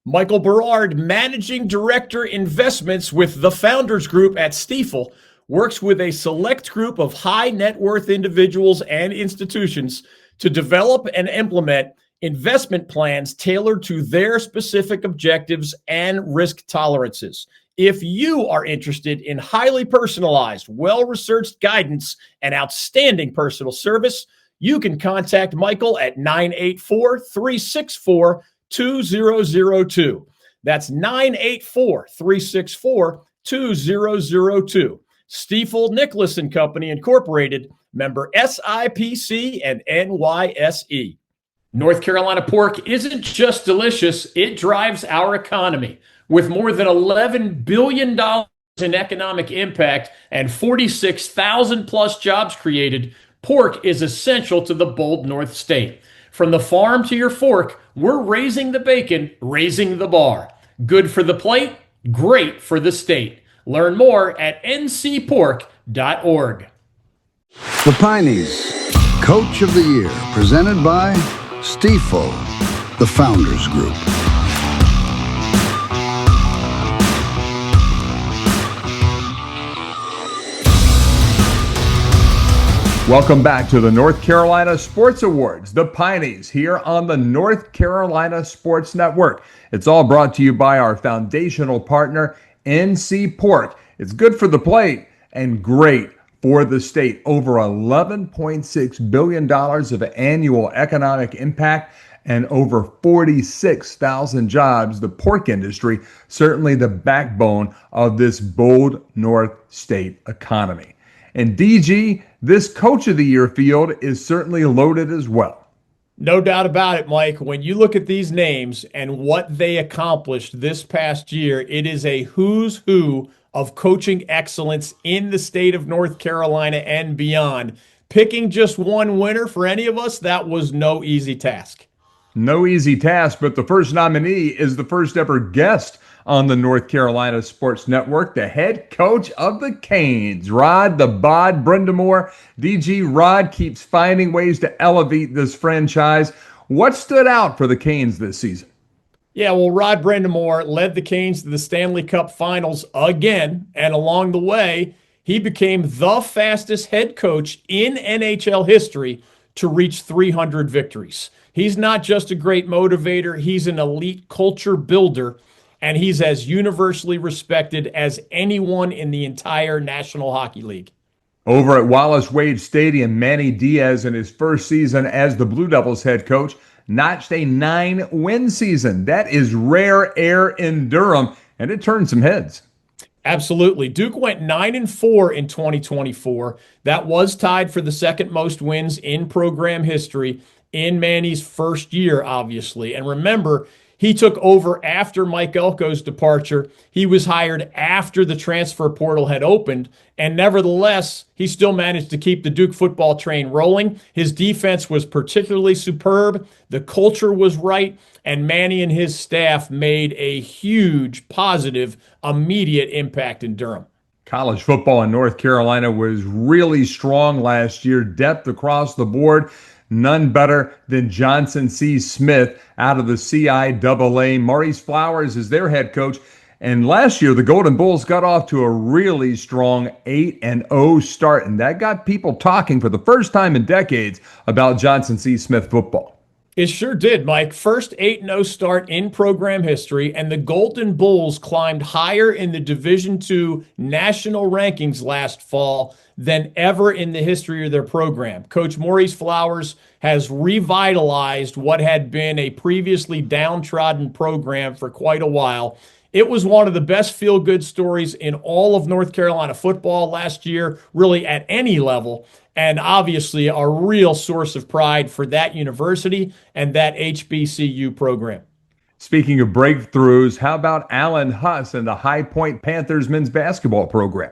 Michael Berard, Managing Director Investments with the Founders Group at STIFEL, works with a select group of high net worth individuals and institutions to develop and implement investment plans tailored to their specific objectives and risk tolerances. If you are interested in highly personalized, well-researched guidance and outstanding personal service, you can contact Michael at 984-364-2002. That's 984-364-2002. STIFEL Nicholas and Company Incorporated, member SIPC and NYSE. North Carolina pork isn't just delicious, it drives our economy. With more than $11 billion in economic impact and 46,000 plus jobs created, pork is essential to the bold North State. From the farm to your fork, we're raising the bacon, raising the bar. Good for the plate, great for the state. Learn more at ncpork.org. The PIneys, Coach of the Year, presented by STIFEL, the Founders Group. Welcome back to the North Carolina Sports Awards, the PIneys, here on the North Carolina Sports Network. It's all brought to you by our foundational partner, NC Pork. It's good for the plate and great for the state. Over $11.6 billion of annual economic impact and over 46,000 jobs. The pork industry, certainly the backbone of this bold North State economy. And DG, this Coach of the Year field is certainly loaded as well. No doubt about it, Mike. When you look at these names and what they accomplished this past year, it is a who's who of coaching excellence in the state of North Carolina and beyond. Picking just one winner for any of us, that was no easy task. No easy task, but the first nominee is the first ever guest on the North Carolina Sports Network, the head coach of the Canes, Rod the Bod Brindamore. DG, Rod keeps finding ways to elevate this franchise. What stood out for the Canes this season? Yeah, well, Rod Brindamore led the Canes to the Stanley Cup Finals again, and along the way, he became the fastest head coach in NHL history to reach 300 victories. He's not just a great motivator, he's an elite culture builder, and he's as universally respected as anyone in the entire National Hockey League. Over at Wallace Wade Stadium, Manny Diaz, in his first season as the Blue Devils head coach, notched a 9-win season. That is rare air in Durham, and it turned some heads. Absolutely. Duke went 9-4 in 2024. That was tied for the second most wins in program history in Manny's first year, obviously. And remember, He took over after Mike Elko's departure. He was hired after the transfer portal had opened, and nevertheless, he still managed to keep the Duke football train rolling. His defense was particularly superb. The culture was right, and Manny and his staff made a huge, positive, immediate impact in Durham. College football in North Carolina was really strong last year, depth across the board. None better than Johnson C. Smith out of the CIAA. Maurice Flowers is their head coach. And last year, the Golden Bulls got off to a really strong 8-0 start. And that got people talking for the first time in decades about Johnson C. Smith football. It sure did, Mike. First 8-0 start in program history, and the Golden Bulls climbed higher in the Division II national rankings last fall than ever in the history of their program. Coach Maurice Flowers has revitalized what had been a previously downtrodden program for quite a while. It was one of the best feel-good stories in all of North Carolina football last year, really at any level, and obviously a real source of pride for that university and that HBCU program. Speaking of breakthroughs, how about Alan Huss and the High Point Panthers men's basketball program?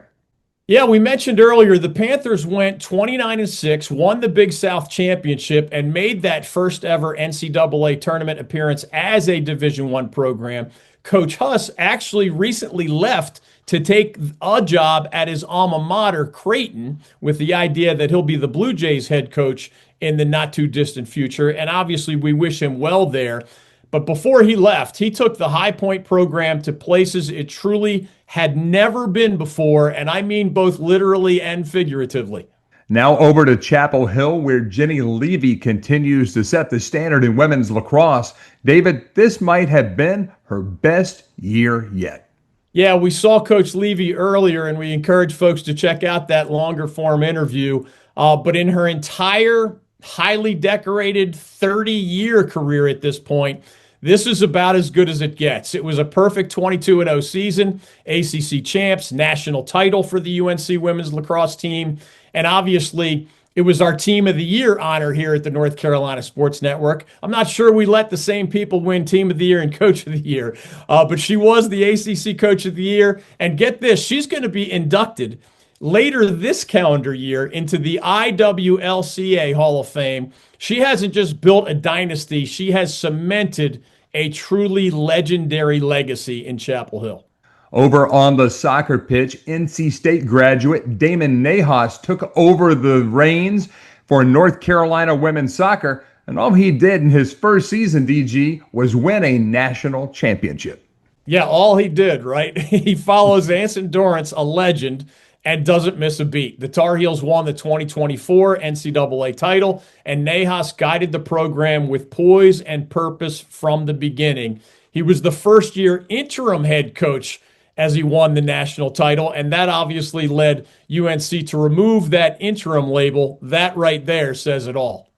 Yeah, we mentioned earlier the Panthers went 29-6, won the Big South Championship, and made that first ever NCAA tournament appearance as a Division I program. Coach Huss actually recently left to take a job at his alma mater, Creighton, with the idea that he'll be the Blue Jays head coach in the not too distant future. And obviously we wish him well there. But before he left, he took the High Point program to places it truly had never been before. And I mean both literally and figuratively. Now over to Chapel Hill, where Jenny Levy continues to set the standard in women's lacrosse. David, this might have been her best year yet. Yeah, we saw Coach Levy earlier, and we encourage folks to check out that longer form interview. But in her entire highly decorated 30-year career at this point, this is about as good as it gets. It was a perfect 22-0 season, ACC champs, national title for the UNC women's lacrosse team, and obviously it was our Team of the Year honor here at the North Carolina Sports Network. I'm not sure we let the same people win Team of the Year and Coach of the Year, but she was the ACC Coach of the Year. And get this, she's going to be inducted later this calendar year into the IWLCA Hall of Fame. She hasn't just built a dynasty, she has cemented a truly legendary legacy in Chapel Hill. Over on the soccer pitch, NC State graduate Damon Nahas took over the reins for North Carolina women's soccer, and all he did in his first season, DG, was win a national championship. Yeah, all he did, right? He follows Anson Dorrance, a legend, and doesn't miss a beat. The Tar Heels won the 2024 NCAA title, and Nahas guided the program with poise and purpose from the beginning. He was the first-year interim head coach as he won the national title, and that obviously led UNC to remove that interim label. That right there says it all.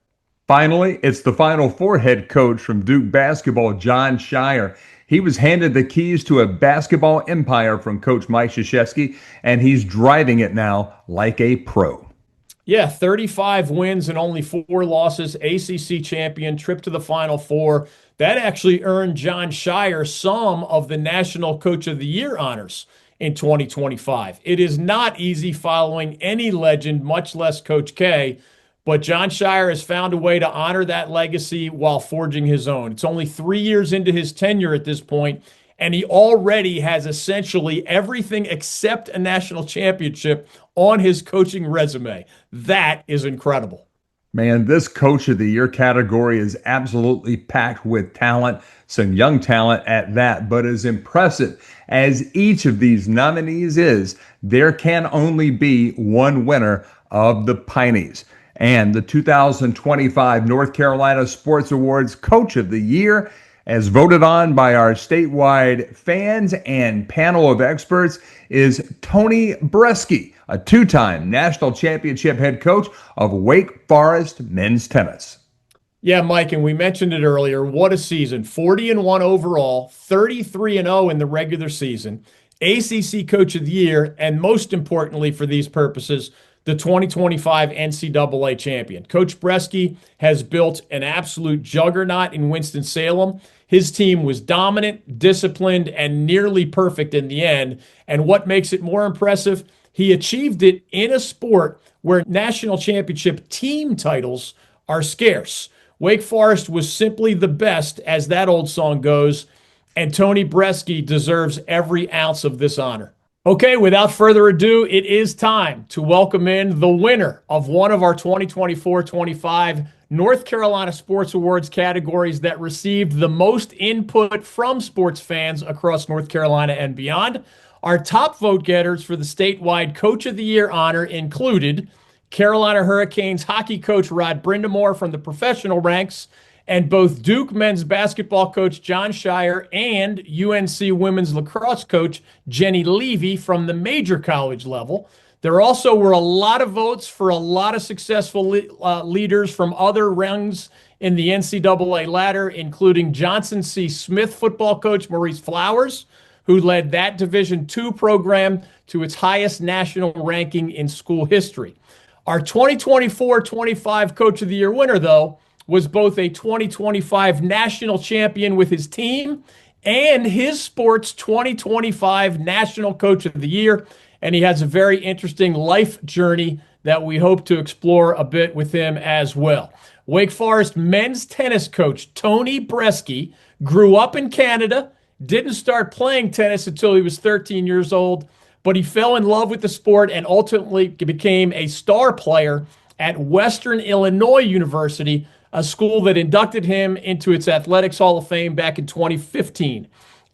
Finally, it's the Final Four head coach from Duke basketball, Jon Scheyer. He was handed the keys to a basketball empire from Coach Mike Krzyzewski, and he's driving it now like a pro. Yeah, 35 wins and only 4 losses, ACC champion, trip to the Final Four. That actually earned Jon Scheyer some of the National Coach of the Year honors in 2025. It is not easy following any legend, much less Coach K, but Jon Scheyer has found a way to honor that legacy while forging his own. It's only 3 years into his tenure at this point, and he already has essentially everything except a national championship on his coaching resume. That is incredible. Man, this Coach of the Year category is absolutely packed with talent, some young talent at that. But as impressive as each of these nominees is, there can only be one winner of the PIneys. And the 2025 North Carolina Sports Awards Coach of the Year, as voted on by our statewide fans and panel of experts, is Tony Bresky, a 2-time national championship head coach of Wake Forest men's tennis. Yeah, Mike, and we mentioned it earlier. What a season. 40-1 overall, 33-0 in the regular season, ACC Coach of the Year, and most importantly for these purposes, the 2025 NCAA champion. Coach Bresky has built an absolute juggernaut in Winston-Salem. His team was dominant, disciplined, and nearly perfect in the end. And what makes it more impressive, he achieved it in a sport where national championship team titles are scarce. Wake Forest was simply the best, as that old song goes, and Tony Bresky deserves every ounce of this honor. Okay, without further ado, it is time to welcome in the winner of one of our 2024-25 North Carolina Sports Awards categories that received the most input from sports fans across North Carolina and beyond. Our top vote getters for the statewide Coach of the Year honor included Carolina Hurricanes hockey coach Rod Brindamore from the professional ranks, and both Duke men's basketball coach John Shire and UNC women's lacrosse coach Jenny Levy from the major college level. There also were a lot of votes for a lot of successful leaders from other rungs in the NCAA ladder, including Johnson C. Smith football coach Maurice Flowers, who led that Division II program to its highest national ranking in school history. Our 2024-25 Coach of the Year winner, though, was both a 2025 national champion with his team and his sport's 2025 National Coach of the Year. And he has a very interesting life journey that we hope to explore a bit with him as well. Wake Forest men's tennis coach Tony Bresky grew up in Canada, didn't start playing tennis until he was 13 years old, but he fell in love with the sport and ultimately became a star player at Western Illinois University, a school that inducted him into its Athletics Hall of Fame back in 2015.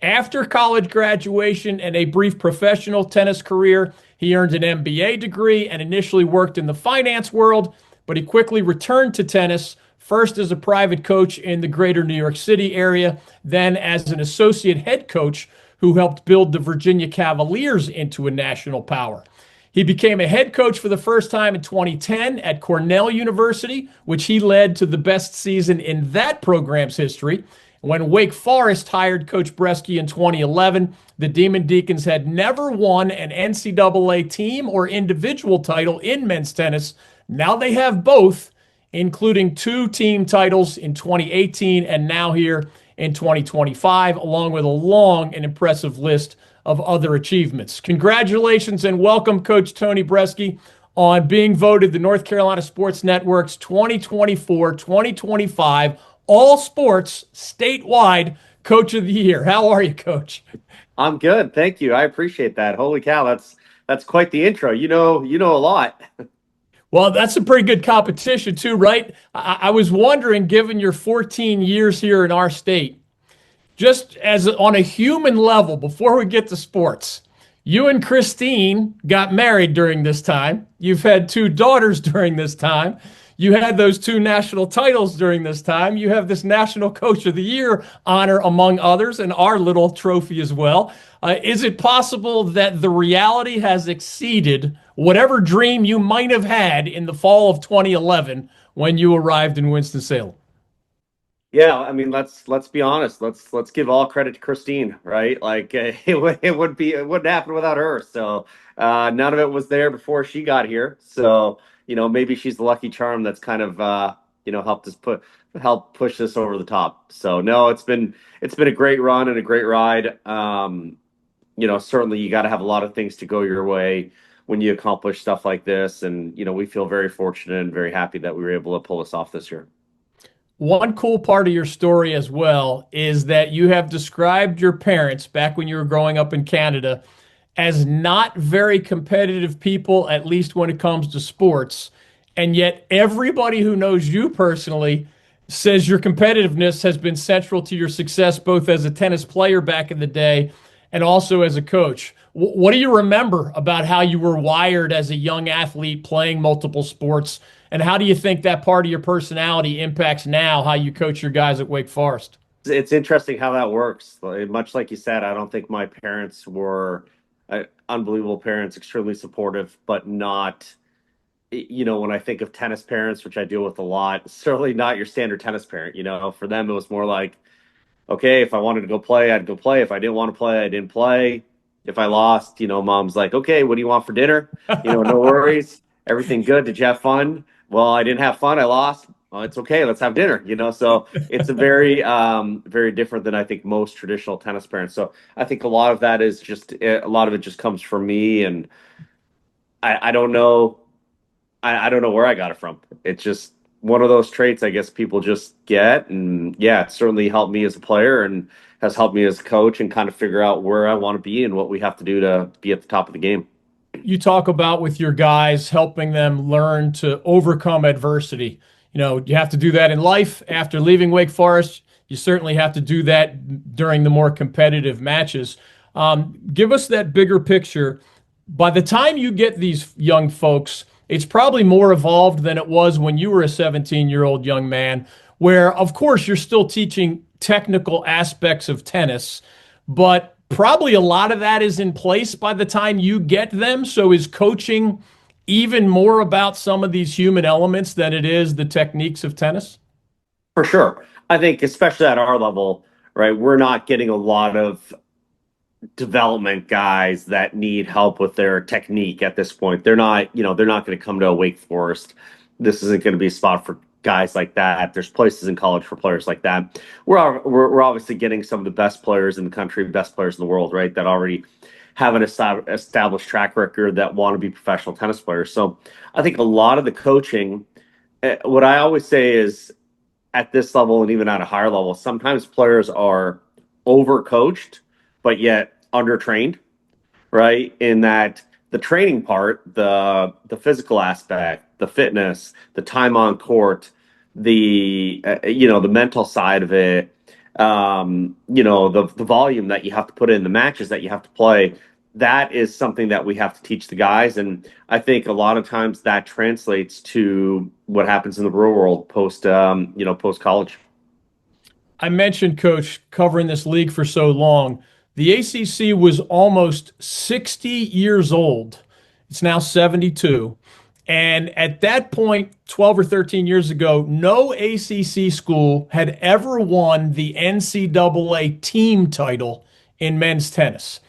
After college graduation and a brief professional tennis career, he earned an MBA degree and initially worked in the finance world, but he quickly returned to tennis, first as a private coach in the greater New York City area, then as an associate head coach who helped build the Virginia Cavaliers into a national power. He became a head coach for the first time in 2010 at Cornell University, which he led to the best season in that program's history. When Wake Forest hired Coach Bresky in 2011, the Demon Deacons had never won an NCAA team or individual title in men's tennis. Now they have both, including 2 team titles in 2018 and now here in 2025, along with a long and impressive list of other achievements. Congratulations and welcome, Coach Tony Bresky, on being voted the North Carolina Sports Network's 2024-2025 All Sports Statewide Coach of the Year. How are you, Coach? I'm good. Thank you. I appreciate that. Holy cow, that's quite the intro. You know a lot. Well, that's a pretty good competition too, right? I was wondering, given your 14 years here in our state, just as on a human level, before we get to sports, you and Christine got married during this time. You've had 2 daughters during this time. You had those 2 national titles during this time. You have this National Coach of the Year honor, among others, and our little trophy as well. Is it possible that the reality has exceeded whatever dream you might have had in the fall of 2011 when you arrived in Winston-Salem? Yeah, I mean, let's be honest. Let's give all credit to Christine, right? Like it wouldn't happen without her. So none of it was there before she got here. So maybe she's the lucky charm that's kind of help push this over the top. So no, it's been a great run and a great ride. Certainly you got to have a lot of things to go your way when you accomplish stuff like this, and we feel very fortunate and very happy that we were able to pull this off this year. One cool part of your story as well is that you have described your parents back when you were growing up in Canada as not very competitive people, at least when it comes to sports. And yet everybody who knows you personally says your competitiveness has been central to your success, both as a tennis player back in the day and also as a coach. What do you remember about how you were wired as a young athlete playing multiple sports? And how do you think that part of your personality impacts now how you coach your guys at Wake Forest? It's interesting how that works. Much like you said, I don't think my parents were unbelievable parents, extremely supportive, but not, when I think of tennis parents, which I deal with a lot, certainly not your standard tennis parent. For them, it was more like, okay, if I wanted to go play, I'd go play. If I didn't want to play, I didn't play. If I lost, mom's like, okay, what do you want for dinner? No worries. Everything good. Did you have fun? Well, I didn't have fun. I lost. well, it's okay. Let's have dinner, So it's a very, very different than I think most traditional tennis parents. So I think a lot of that is just a lot of it just comes from me, and I don't know, I don't know where I got it from. It's just one of those traits I guess people just get, and yeah, it certainly helped me as a player and has helped me as a coach and kind of figure out where I want to be and what we have to do to be at the top of the game. You talk about with your guys helping them learn to overcome adversity. You have to do that in life. After leaving Wake Forest, you certainly have to do that during the more competitive matches. Give us that bigger picture. By the time you get these young folks, it's probably more evolved than it was when you were a 17-year-old young man, where, of course, you're still teaching technical aspects of tennis, but probably a lot of that is in place by the time you get them. So is coaching even more about some of these human elements than it is the techniques of tennis? For sure. I think especially at our level, right, we're not getting a lot of development guys that need help with their technique at this point. They're not going to come to a Wake Forest. This isn't going to be a spot for guys like that. There's places in college for players like that. We're obviously getting some of the best players in the country, best players in the world, right? That already have an established track record that want to be professional tennis players. So I think a lot of the coaching, what I always say is at this level and even at a higher level, sometimes players are overcoached, but yet undertrained, right? In that the training part, the physical aspect, the fitness, the time on court, the mental side of it, the volume that you have to put in, the matches that you have to play. That is something that we have to teach the guys, and I think a lot of times that translates to what happens in the real world post college. I mentioned, Coach, covering this league for so long. The ACC was almost 60 years old. It's now 72. And at that point, 12 or 13 years ago, no ACC school had ever won the NCAA team title in men's tennis.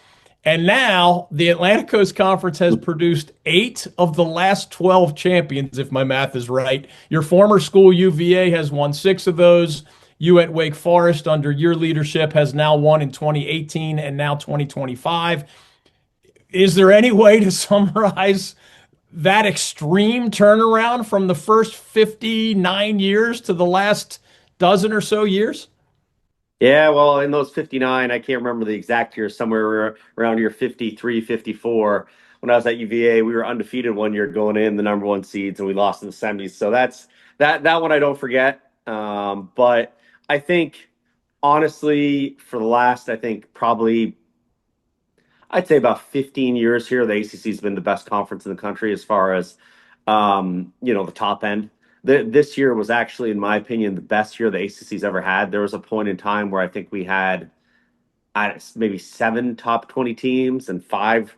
And now the Atlantic Coast Conference has produced 8 of the last 12 champions, if my math is right. Your former school, UVA, has won 6 of those. You at Wake Forest, under your leadership, has now won in 2018 and now 2025. Is there any way to summarize that extreme turnaround from the first 59 years to the last dozen or so years? Yeah, well, in those 59, I can't remember the exact year, somewhere around year 53, 54. When I was at UVA, we were undefeated one year going in the number 1 seeds, and we lost in the semis. So that's that one I don't forget. But I think, honestly, for the last, I think probably, I'd say about 15 years here, the ACC has been the best conference in the country as far as, the top end. This year was actually, in my opinion, the best year the ACC's ever had. There was a point in time where I think we had maybe 7 top 20 teams and five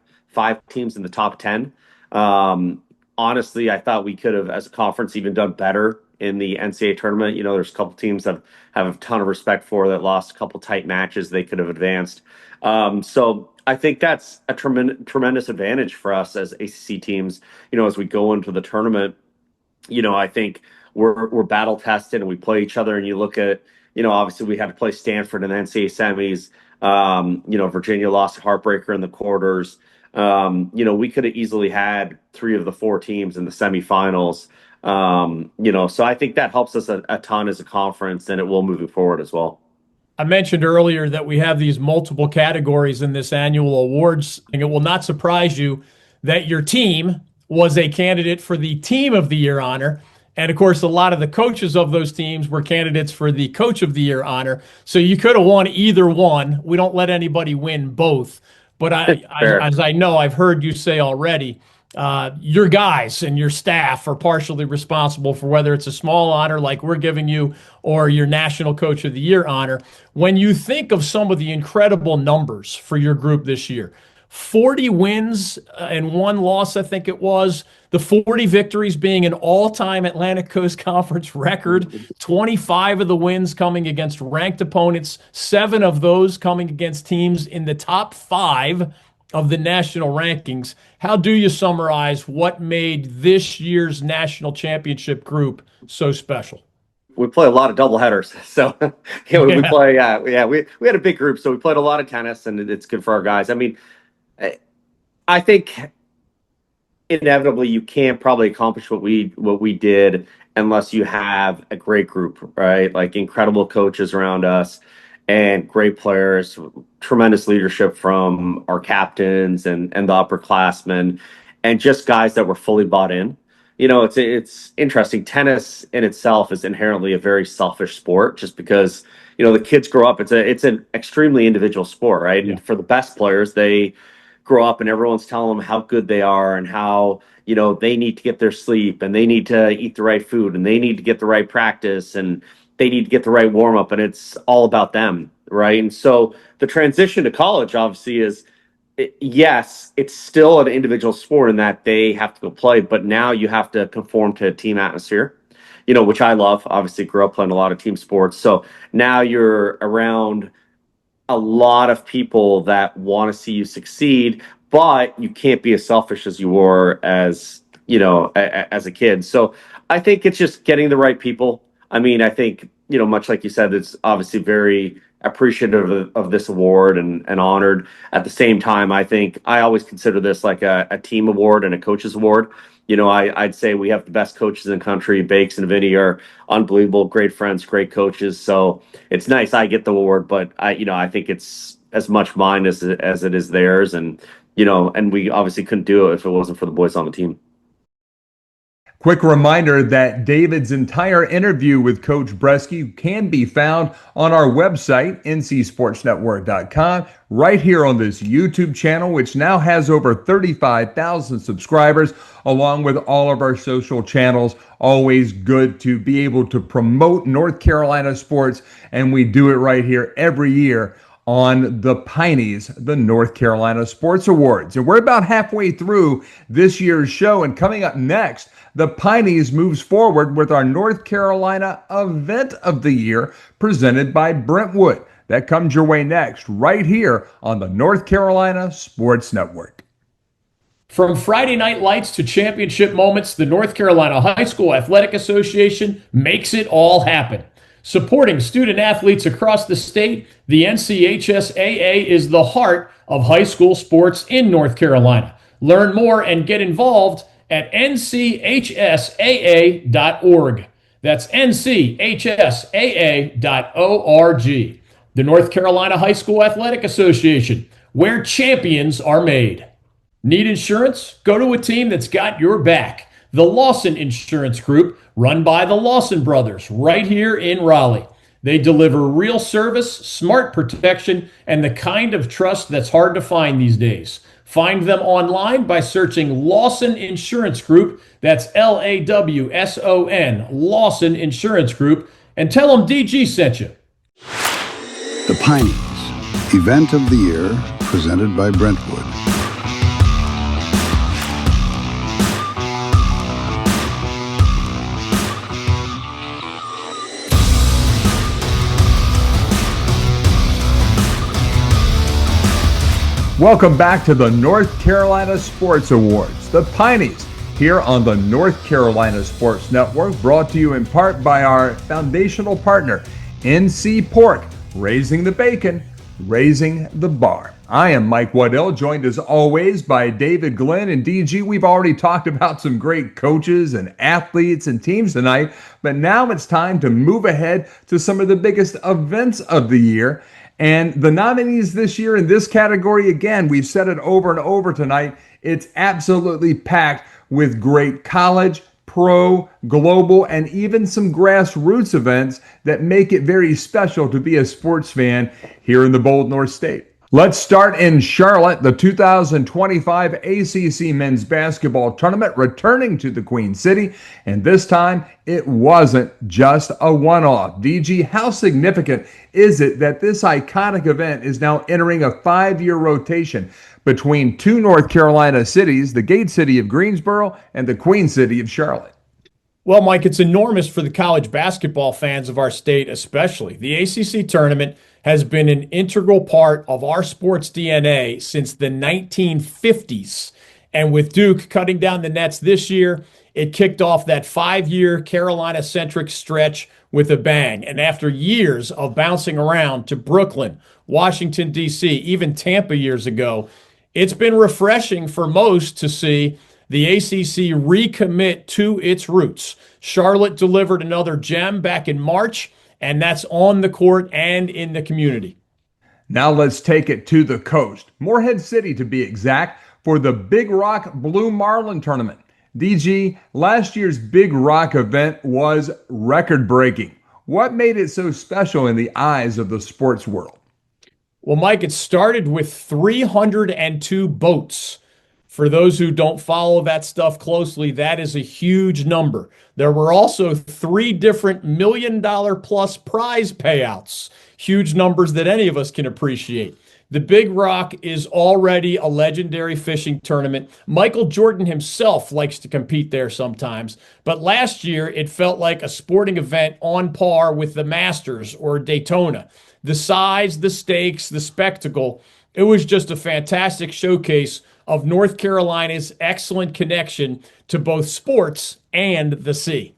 teams in the top 10. Honestly, I thought we could have, as a conference, even done better in the NCAA tournament. There's a couple teams that have a ton of respect for that lost a couple tight matches they could have advanced. So I think that's a tremendous advantage for us as ACC teams. As we go into the tournament, I think we're battle tested and we play each other. And you look at, obviously we had to play Stanford in the NCAA semis. Virginia lost a heartbreaker in the quarters. We could have easily had 3 of the 4 teams in the semifinals. So I think that helps us a ton as a conference, and it will moving forward as well. I mentioned earlier that we have these multiple categories in this annual awards, and it will not surprise you that your team was a candidate for the Team of the Year honor. And of course, a lot of the coaches of those teams were candidates for the Coach of the Year honor. So you could have won either one. We don't let anybody win both. But as I know, I've heard you say already, your guys and your staff are partially responsible for whether it's a small honor like we're giving you or your National Coach of the Year honor. When you think of some of the incredible numbers for your group this year, 40 wins and 1 loss, I think it was. The 40 victories being an all-time Atlantic Coast Conference record. 25 of the wins coming against ranked opponents. 7 of those coming against teams in the top 5 of the national rankings. How do you summarize what made this year's national championship group so special? we play a lot of double headers. So we play, we had a big group, so we played a lot of tennis, and it's good for our guys. I mean, I think inevitably you can't probably accomplish what we did unless you have a great group, right? Like incredible coaches around us and great players, tremendous leadership from our captains and the upperclassmen, and just guys that were fully bought in. It's interesting. Tennis in itself is inherently a very selfish sport, just because the kids grow up. It's an extremely individual sport, right? Yeah. And for the best players, they grow up and everyone's telling them how good they are and how they need to get their sleep and they need to eat the right food and they need to get the right practice and they need to get the right warm up, and it's all about them, right? And so the transition to college obviously is, yes, it's still an individual sport in that they have to go play, but now you have to conform to a team atmosphere, which I love. Obviously grew up playing a lot of team sports, so now you're around a lot of people that want to see you succeed, but you can't be as selfish as you were as as a kid. So I think it's just getting the right people. I mean, I think much like you said, it's obviously very appreciative of this award and honored. At the same time, I think I always consider this like a team award and a coach's award. I'd say we have the best coaches in the country. Bakes and Vinny are unbelievable, great friends, great coaches. So it's nice I get the award, but I think it's as much mine as it is theirs. And we obviously couldn't do it if it wasn't for the boys on the team. Quick reminder that David's entire interview with Coach Bresky can be found on our website, ncsportsnetwork.com, right here on this YouTube channel, which now has over 35,000 subscribers, along with all of our social channels. Always good to be able to promote North Carolina sports, and we do it right here every year on the PIneys, the North Carolina Sports Awards. And we're about halfway through this year's show, and coming up next, the PIneys moves forward with our North Carolina Event of the Year presented by Brentwood. That comes your way next, right here on the North Carolina Sports Network. From Friday night lights to championship moments, the North Carolina High School Athletic Association makes it all happen. Supporting student athletes across the state, the NCHSAA is the heart of high school sports in North Carolina. Learn more and get involved at nchsaa.org. That's nchsaa.org. The North Carolina High School Athletic Association, where champions are made. Need insurance? Go to a team that's got your back. The Lawson Insurance Group, run by the Lawson brothers, right here in Raleigh. They deliver real service, smart protection, and the kind of trust that's hard to find these days. Find them online by searching Lawson Insurance Group. That's LAWSON, Lawson Insurance Group, and tell them DG sent you. The PIneys, Event of the Year, presented by Brentwood. Welcome back to the North Carolina Sports Awards, the PIneys, here on the North Carolina Sports Network, brought to you in part by our foundational partner, NC Pork, raising the bacon, raising the bar. I am Mike Waddell, joined as always by David Glenn and DG. We've already talked about some great coaches and athletes and teams tonight, but now it's time to move ahead to some of the biggest events of the year. And the nominees this year in this category, again, we've said it over and over tonight, it's absolutely packed with great college, pro, global, and even some grassroots events that make it very special to be a sports fan here in the Bold North State. Let's start in Charlotte, the 2025 ACC Men's Basketball Tournament returning to the Queen City, and this time it wasn't just a one-off. DG, how significant is it that this iconic event is now entering a 5-year rotation between two North Carolina cities, the Gate City of Greensboro and the Queen City of Charlotte? Well, Mike, it's enormous for the college basketball fans of our state, especially. The ACC tournament has been an integral part of our sports DNA since the 1950s. And with Duke cutting down the nets this year, It kicked off that 5-year Carolina-centric stretch with a bang. And after years of bouncing around to Brooklyn, Washington, D.C., even Tampa years ago, it's been refreshing for most to see the ACC recommit to its roots. Charlotte delivered another gem back in March, and that's on the court and in the community. Now let's take it to the coast, Morehead City to be exact, for the Big Rock Blue Marlin Tournament. DG, last year's Big Rock event was record-breaking. What made it so special in the eyes of the sports world? Well, Mike, it started with 302 boats. For those who don't follow that stuff closely, that is a huge number. There were also 3 different $1 million+ prize payouts, huge numbers that any of us can appreciate. The Big Rock is already a legendary fishing tournament. Michael Jordan himself likes to compete there sometimes, but last year it felt like a sporting event on par with the Masters or Daytona. The size, the stakes, the spectacle, it was just a fantastic showcase of North Carolina's excellent connection to both sports and the sea.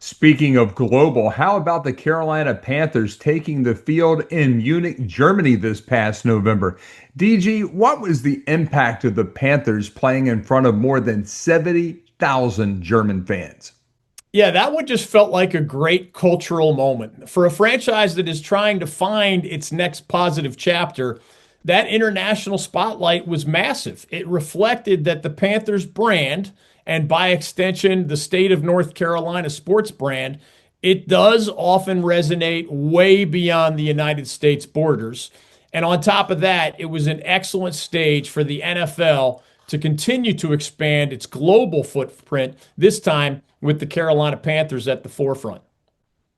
Speaking of global, how about the Carolina Panthers taking the field in Munich, Germany this past November? DG, what was the impact of the Panthers playing in front of more than 70,000 German fans? Yeah, that one just felt like a great cultural moment. For a franchise that is trying to find its next positive chapter, that international spotlight was massive. It reflected that the Panthers brand, and by extension, the state of North Carolina sports brand, it does often resonate way beyond the United States borders. And on top of that, it was an excellent stage for the NFL to continue to expand its global footprint, this time with the Carolina Panthers at the forefront.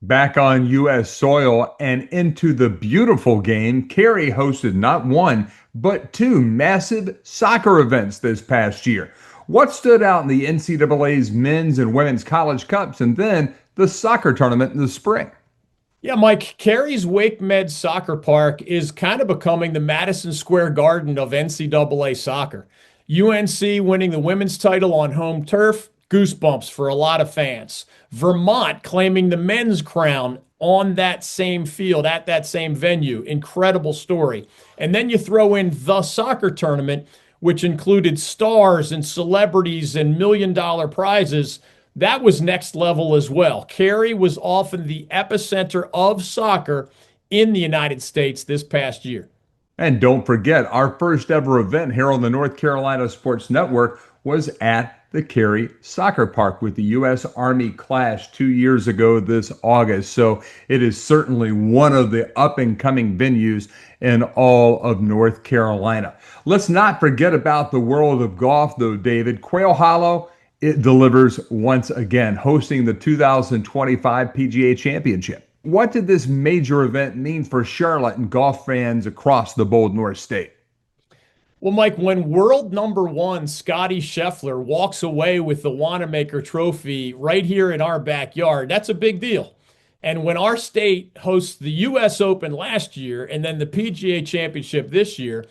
Back on U.S. soil and into the beautiful game, Cary hosted not one, but 2 massive soccer events this past year. What stood out in the NCAA's men's and women's college cups and then the soccer tournament in the spring? Yeah, Mike, Cary's Wake Med Soccer Park is kind of becoming the Madison Square Garden of NCAA soccer. UNC winning the women's title on home turf, goosebumps for a lot of fans. Vermont claiming the men's crown on that same field, at that same venue. Incredible story. And then you throw in the soccer tournament, which included stars and celebrities and $1 million prizes. That was next level as well. Cary was often the epicenter of soccer in the United States this past year. And don't forget, our first ever event here on the North Carolina Sports Network was at the Cary Soccer Park with the U.S. Army Clash 2 years ago this August. So it is certainly one of the up-and-coming venues in all of North Carolina. Let's not forget about the world of golf, though, David. Quail Hollow, it delivers once again, hosting the 2025 PGA Championship. What did this major event mean for Charlotte and golf fans across the bold North State? Well, Mike, when world number 1 Scotty Scheffler walks away with the Wanamaker Trophy right here in our backyard, that's a big deal. And when our state hosts the U.S. Open last year and then the PGA Championship this year,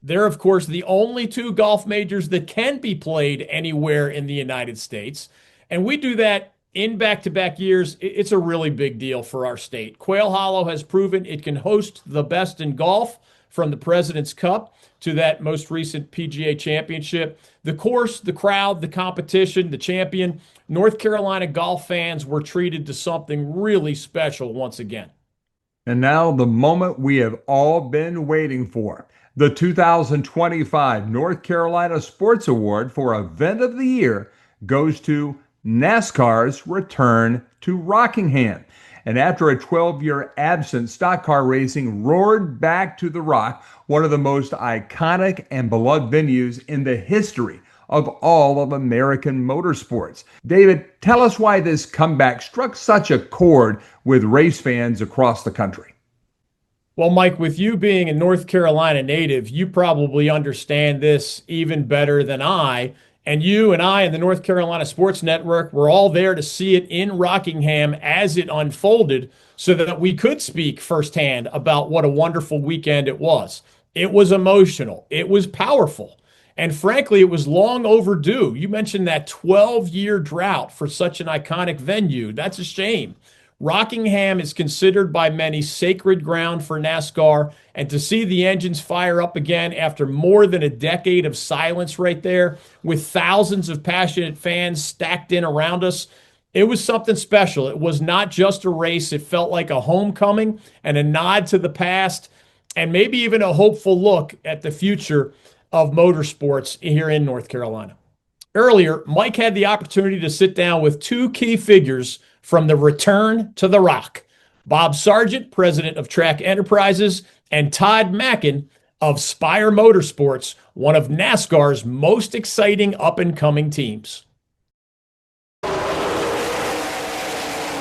they're, of course, the only 2 golf majors that can be played anywhere in the United States. And we do that in back-to-back years. It's a really big deal for our state. Quail Hollow has proven it can host the best in golf, from the President's Cup to that most recent PGA Championship. The course, the crowd, the competition, the champion, North Carolina golf fans were treated to something really special once again. And now the moment we have all been waiting for. The 2025 North Carolina Sports Award for Event of the Year goes to NASCAR's return to Rockingham. And after a 12-year absence, stock car racing roared back to the Rock, one of the most iconic and beloved venues in the history of all of American motorsports. David, tell us why this comeback struck such a chord with race fans across the country. Well, Mike, with you being a North Carolina native, you probably understand this even better than I. And you and I and the North Carolina Sports Network were all there to see it in Rockingham as it unfolded so that we could speak firsthand about what a wonderful weekend it was. It was emotional. It was powerful. And frankly, it was long overdue. You mentioned that 12-year drought for such an iconic venue. That's a shame. Rockingham is considered by many sacred ground for NASCAR, and to see the engines fire up again after more than a decade of silence right there, with thousands of passionate fans stacked in around us, it was something special. It was not just a race. It felt like a homecoming and a nod to the past, and maybe even a hopeful look at the future of motorsports here in North Carolina. Earlier, Mike had the opportunity to sit down with two key figures from the return to the Rock: Bob Sargent, president of Track Enterprises, and Todd Mackin of Spire Motorsports, one of NASCAR's most exciting up-and-coming teams.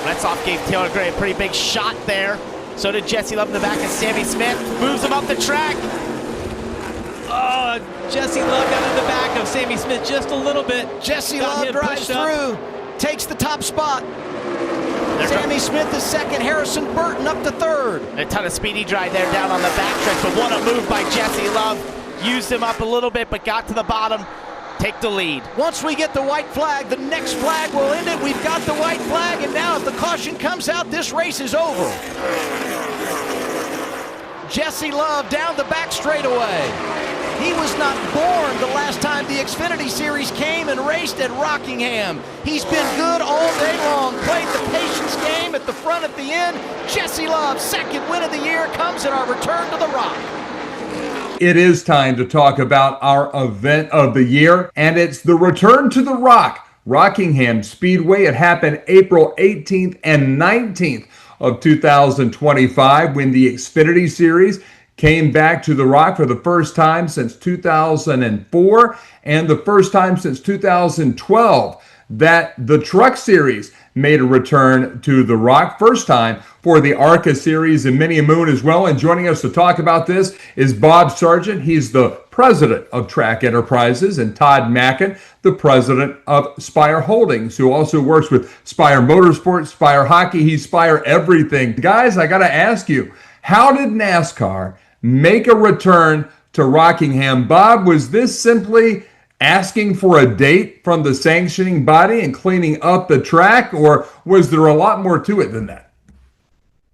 Letsoff gave Taylor Gray a pretty big shot there. So did Jesse Love in the back, and Sammy Smith moves him up the track. Oh, Jesse Love down in the back of Sammy Smith just a little bit. Jesse Love drives through, takes the top spot. Sammy Smith is second, Harrison Burton up to third. A ton of speedy drive there down on the backstretch, but what a move by Jesse Love. Used him up a little bit, but got to the bottom. Take the lead. Once we get the white flag, the next flag will end it. We've got the white flag, and now if the caution comes out, this race is over. Jesse Love down the back straightaway. He was not born the last time the Xfinity Series came and raced at Rockingham. He's been good all day long, played the patience game at the front at the end. Jesse Love, second win of the year, comes in our return to the Rock. It is time to talk about our event of the year, and it's the return to the Rock, Rockingham Speedway. It happened April 18th and 19th of 2025 when the Xfinity Series came back to the Rock for the first time since 2004 and the first time since 2012 that the Truck Series made a return to the Rock. First time for the ARCA Series and Mini Moon as well. And joining us to talk about this is Bob Sargent. He's the president of Track Enterprises, and Todd Mackin, the president of Spire Holdings, who also works with Spire Motorsports, Spire Hockey. He's Spire everything. Guys, I got to ask you, how did NASCAR make a return to Rockingham? Bob, was this simply asking for a date from the sanctioning body and cleaning up the track, or was there a lot more to it than that?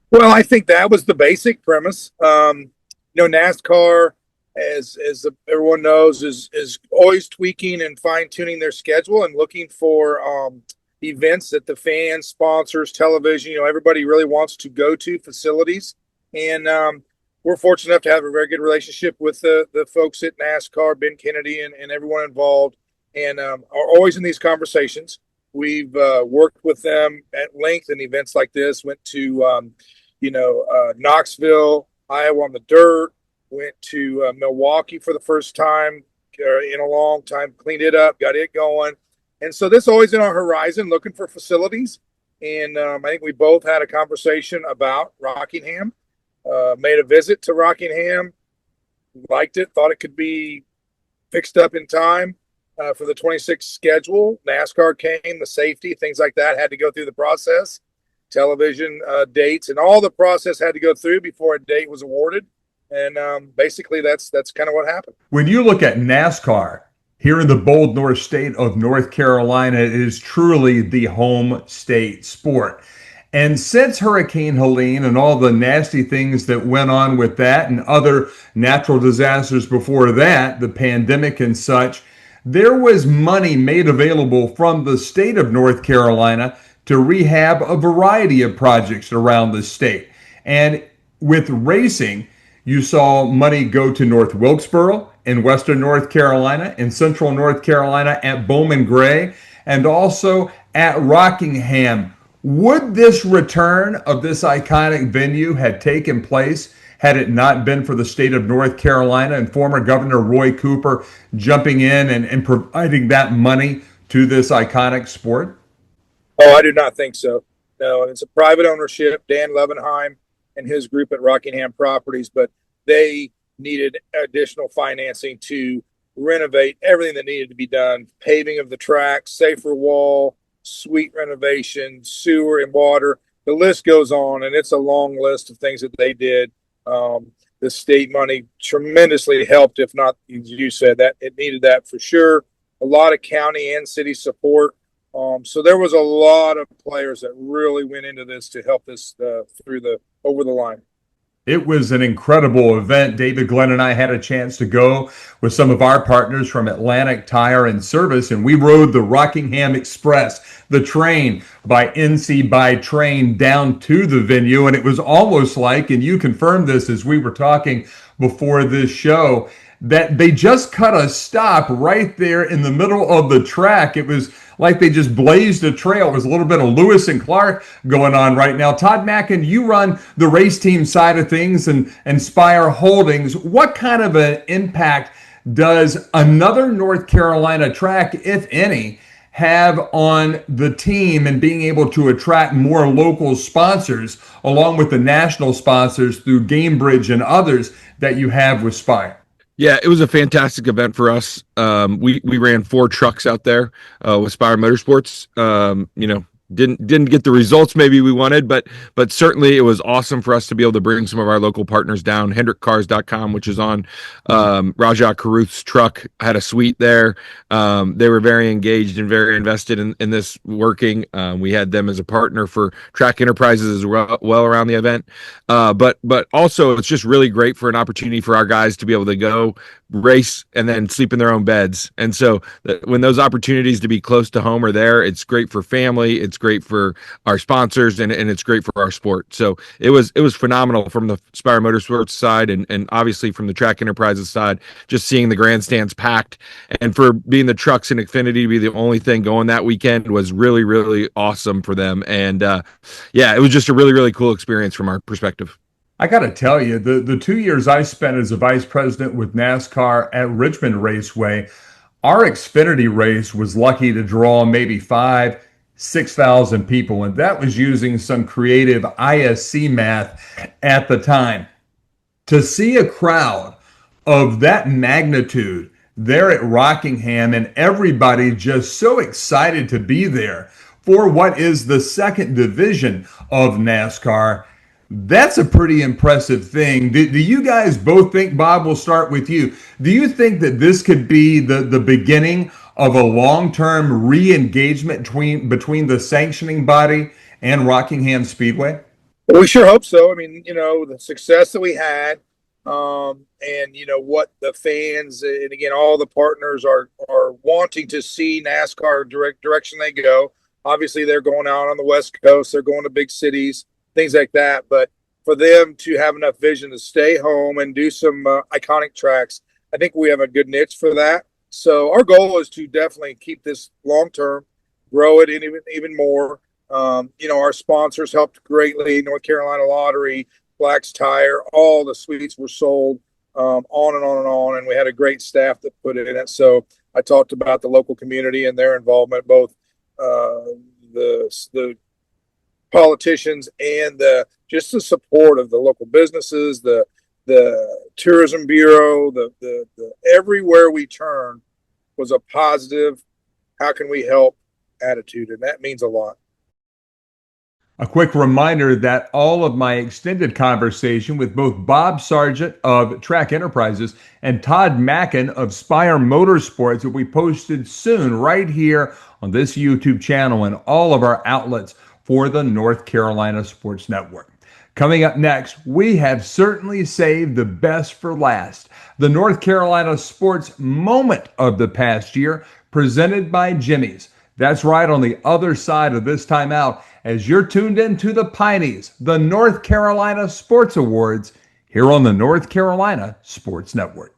Well, I think that was the basic premise. NASCAR, as everyone knows, is always tweaking and fine-tuning their schedule and looking for events that the fans, sponsors, television, everybody really wants to go to, facilities. And we're fortunate enough to have a very good relationship with the folks at NASCAR, Ben Kennedy, and everyone involved, and are always in these conversations. We've worked with them at length in events like this. Went to, Knoxville, Iowa on the dirt. Went to Milwaukee for the first time in a long time. Cleaned it up, got it going. And so this is always in our horizon, looking for facilities. And I think we both had a conversation about Rockingham. Made a visit to Rockingham, liked it, thought it could be fixed up in time for the 26 schedule. NASCAR came, the safety, things like that had to go through the process, television dates, and all the process had to go through before a date was awarded. And basically that's kind of what happened. When you look at NASCAR here in the bold North State of North Carolina, it is truly the home state sport. And since Hurricane Helene and all the nasty things that went on with that and other natural disasters before that, the pandemic and such, there was money made available from the state of North Carolina to rehab a variety of projects around the state. And with racing, you saw money go to North Wilkesboro in Western North Carolina, in Central North Carolina at Bowman Gray, and also at Rockingham. Would this return of this iconic venue had taken place had it not been for the state of North Carolina and former Governor Roy Cooper jumping in and providing that money to this iconic sport? Oh, I do not think so. No, it's a private ownership, Dan Levenheim and his group at Rockingham Properties, but they needed additional financing to renovate everything that needed to be done, paving of the track, safer wall, suite renovation, sewer and water. The list goes on, and it's a long list of things that they did. the state money tremendously helped, if not, as you said, that it needed that for sure. A lot of county and city support. So there was a lot of players that really went into this to help this over the line. It was an incredible event. David, Glenn, and I had a chance to go with some of our partners from Atlantic Tire and Service, and we rode the Rockingham Express, the train by NC by train down to the venue. And it was almost like, and you confirmed this as we were talking before this show, that they just cut a stop right there in the middle of the track. It was like they just blazed a trail. It was a little bit of Lewis and Clark going on right now. Todd Mackin, you run the race team side of things and Spire Holdings. What kind of an impact does another North Carolina track, if any, have on the team and being able to attract more local sponsors along with the national sponsors through Gamebridge and others that you have with Spire? Yeah, it was a fantastic event for us. We ran 4 trucks out there with Spire Motorsports. Didn't get the results maybe we wanted, but certainly it was awesome for us to be able to bring some of our local partners down. HendrickCars.com, which is on Rajah Caruth's truck, had a suite there. They were very engaged and very invested in this working. We had them as a partner for Track Enterprises as well around the event. But also it's just really great for an opportunity for our guys to be able to go race and then sleep in their own beds. And so when those opportunities to be close to home are there, it's great for family, it's great for our sponsors, and it's great for our sport. So it was phenomenal from the Spire Motorsports side and obviously from the Track Enterprises side, just seeing the grandstands packed, and for being the trucks and Xfinity to be the only thing going that weekend was really, really awesome for them. And it was just a really, really cool experience from our perspective. I got to tell you, the 2 years I spent as a vice president with NASCAR at Richmond Raceway, our Xfinity race was lucky to draw maybe 6,000 people, and that was using some creative ISC math at the time. To see a crowd of that magnitude there at Rockingham and everybody just so excited to be there for what is the second division of NASCAR, that's a pretty impressive thing. Do you guys both think, Bob, we'll start with you, do you think that this could be the beginning of a long-term re-engagement between the sanctioning body and Rockingham Speedway? Well, we sure hope so. I mean, the success that we had, and what the fans and again all the partners are wanting to see NASCAR direction they go. Obviously, they're going out on the West Coast. They're going to big cities, things like that. But for them to have enough vision to stay home and do some iconic tracks, I think we have a good niche for that. So our goal is to definitely keep this long term, grow it even more. Our sponsors helped greatly. North Carolina Lottery, Black's Tire, all the suites were sold, on and on and on. And we had a great staff that put it in it. So I talked about the local community and their involvement, both the politicians and just the support of the local businesses, the tourism bureau, the everywhere we turn was a positive, how can we help attitude, and that means a lot. A quick reminder that all of my extended conversation with both Bob Sargent of Track Enterprises and Todd Mackin of Spire Motorsports will be posted soon right here on this YouTube channel and all of our outlets for the North Carolina Sports Network. Coming up next, we have certainly saved the best for last. The North Carolina sports moment of the past year, presented by Jimmy's. That's right, on the other side of this timeout, as you're tuned in to the PIneys, the North Carolina Sports Awards, here on the North Carolina Sports Network.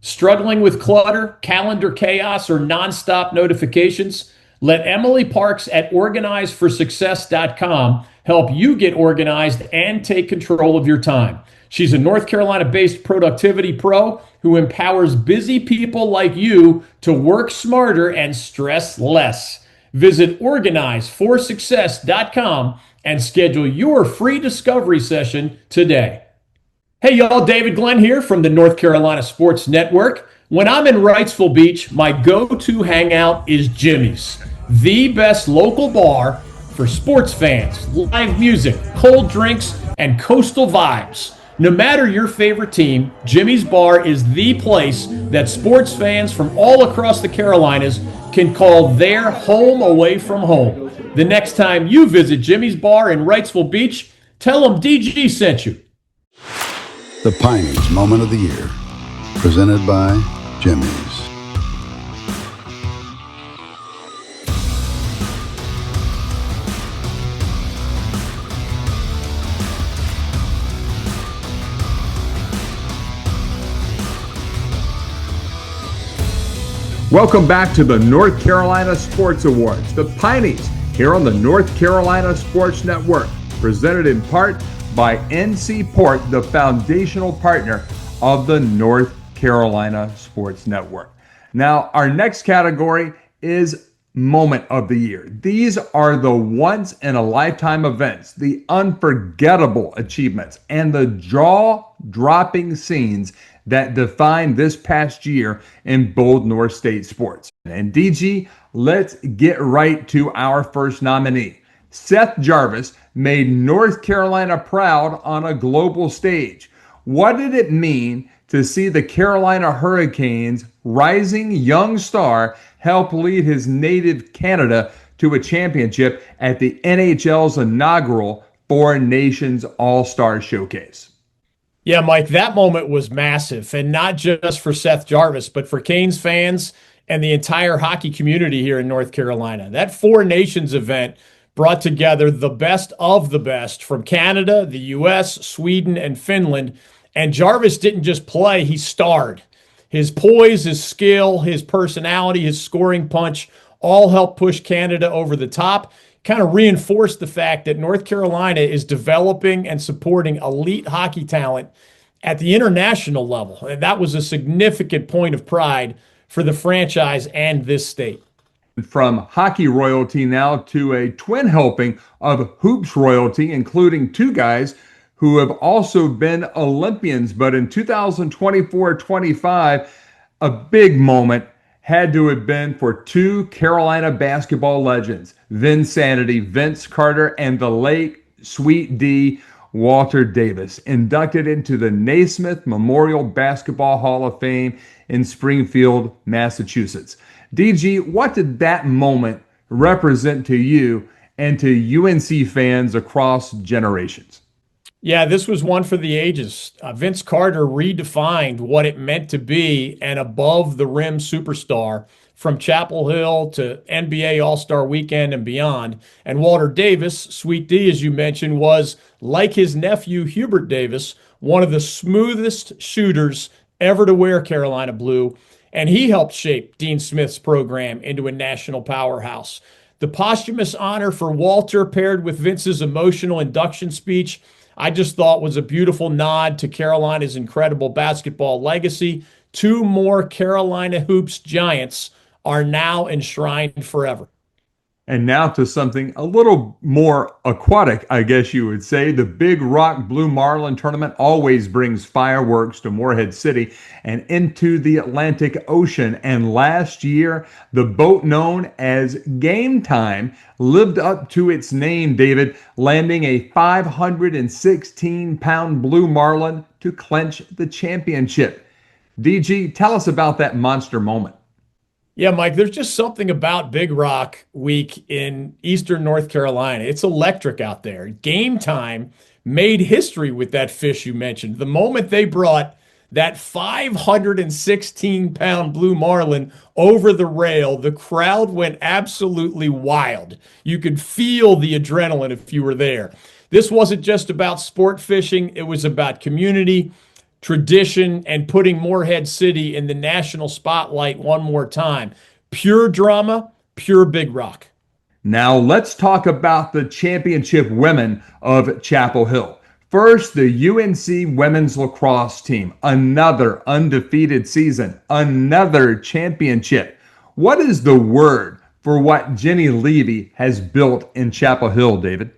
Struggling with clutter, calendar chaos, or nonstop notifications? Let Emily Parks at OrganizeForSuccess.com help you get organized and take control of your time. She's a North Carolina-based productivity pro who empowers busy people like you to work smarter and stress less. Visit OrganizeForSuccess.com and schedule your free discovery session today. Hey y'all, David Glenn here from the North Carolina Sports Network. When I'm in Wrightsville Beach, my go-to hangout is Jimmy's, the best local bar for sports fans, live music, cold drinks, and coastal vibes. No matter your favorite team, Jimmy's Bar is the place that sports fans from all across the Carolinas can call their home away from home. The next time you visit Jimmy's Bar in Wrightsville Beach, tell them DG sent you. The PIneys Moment of the Year, presented by Jimmy's. Welcome back to the North Carolina Sports Awards, the PIneys, here on the North Carolina Sports Network, presented in part by NC Port, the foundational partner of the North Carolina Sports Network. Now, our next category is Moment of the Year. These are the once-in-a-lifetime events, the unforgettable achievements, and the jaw-dropping scenes that defined this past year in bold North State sports. And DG, let's get right to our first nominee. Seth Jarvis made North Carolina proud on a global stage. What did it mean to see the Carolina Hurricanes' rising young star help lead his native Canada to a championship at the NHL's inaugural Four Nations All-Star Showcase? Yeah, Mike, that moment was massive, and not just for Seth Jarvis, but for Canes fans and the entire hockey community here in North Carolina. That Four Nations event brought together the best of the best from Canada, the U.S., Sweden, and Finland, and Jarvis didn't just play, he starred. His poise, his skill, his personality, his scoring punch all helped push Canada over the top, kind of reinforced the fact that North Carolina is developing and supporting elite hockey talent at the international level. And that was a significant point of pride for the franchise and this state. From hockey royalty now to a twin helping of hoops royalty, including two guys who have also been Olympians. But in 2024-25, a big moment had to have been for two Carolina basketball legends, Vinsanity, Vince Carter, and the late Sweet D, Walter Davis, inducted into the Naismith Memorial Basketball Hall of Fame in Springfield, Massachusetts. DG, what did that moment represent to you and to UNC fans across generations? Yeah, this was one for the ages. Vince Carter redefined what it meant to be an above-the-rim superstar from Chapel Hill to NBA All-Star Weekend and beyond. And Walter Davis, Sweet D, as you mentioned, was, like his nephew Hubert Davis, one of the smoothest shooters ever to wear Carolina blue. And he helped shape Dean Smith's program into a national powerhouse. The posthumous honor for Walter, paired with Vince's emotional induction speech, I just thought was a beautiful nod to Carolina's incredible basketball legacy. Two more Carolina Hoops giants are now enshrined forever. And now to something a little more aquatic, I guess you would say. The Big Rock Blue Marlin tournament always brings fireworks to Morehead City and into the Atlantic Ocean. And last year, the boat known as Game Time lived up to its name, David, landing a 516-pound Blue Marlin to clinch the championship. DG, tell us about that monster moment. Yeah, Mike, there's just something about Big Rock Week in Eastern North Carolina. It's electric out there. Game Time made history with that fish you mentioned. The moment they brought that 516-pound Blue Marlin over the rail, the crowd went absolutely wild. You could feel the adrenaline if you were there. This wasn't just about sport fishing. It was about community, tradition, and putting Morehead City in the national spotlight one more time. Pure drama, pure Big Rock. Now let's talk about the championship women of Chapel Hill. First, the UNC women's lacrosse team. Another undefeated season, another championship. What is the word for what Jenny Levy has built in Chapel Hill, David?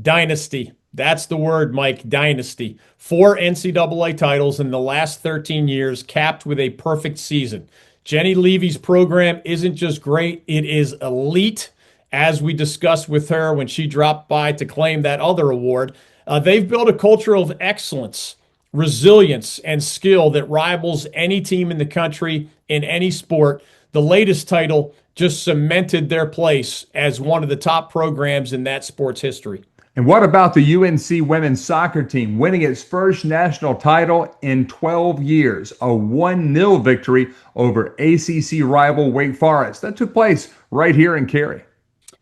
Dynasty. That's the word, Mike. Dynasty. 4 NCAA titles in the last 13 years, capped with a perfect season. Jenny Levy's program isn't just great, it is elite, as we discussed with her when she dropped by to claim that other award. They've built a culture of excellence, resilience, and skill that rivals any team in the country in any sport. The latest title just cemented their place as one of the top programs in that sport's history. And what about the UNC women's soccer team winning its first national title in 12 years, a 1-0 victory over ACC rival Wake Forest? That took place right here in Cary.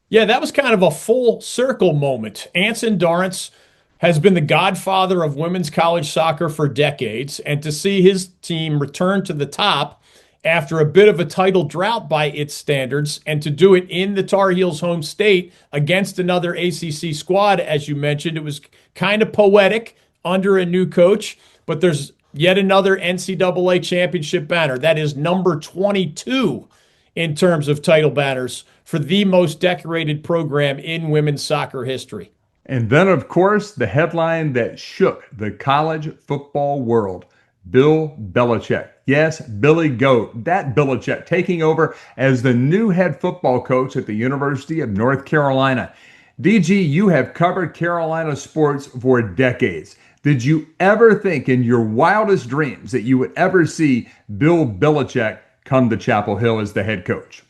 Yeah, that was kind of a full circle moment. Anson Dorrance has been the godfather of women's college soccer for decades, and to see his team return to the top after a bit of a title drought by its standards, and to do it in the Tar Heels' home state against another ACC squad, as you mentioned, it was kind of poetic under a new coach, but there's yet another NCAA championship banner. That is number 22 in terms of title banners for the most decorated program in women's soccer history. And then, of course, the headline that shook the college football world. Bill Belichick. Yes, Billy Goat. That Belichick taking over as the new head football coach at the University of North Carolina. DG, you have covered Carolina sports for decades. Did you ever think in your wildest dreams that you would ever see Bill Belichick come to Chapel Hill as the head coach?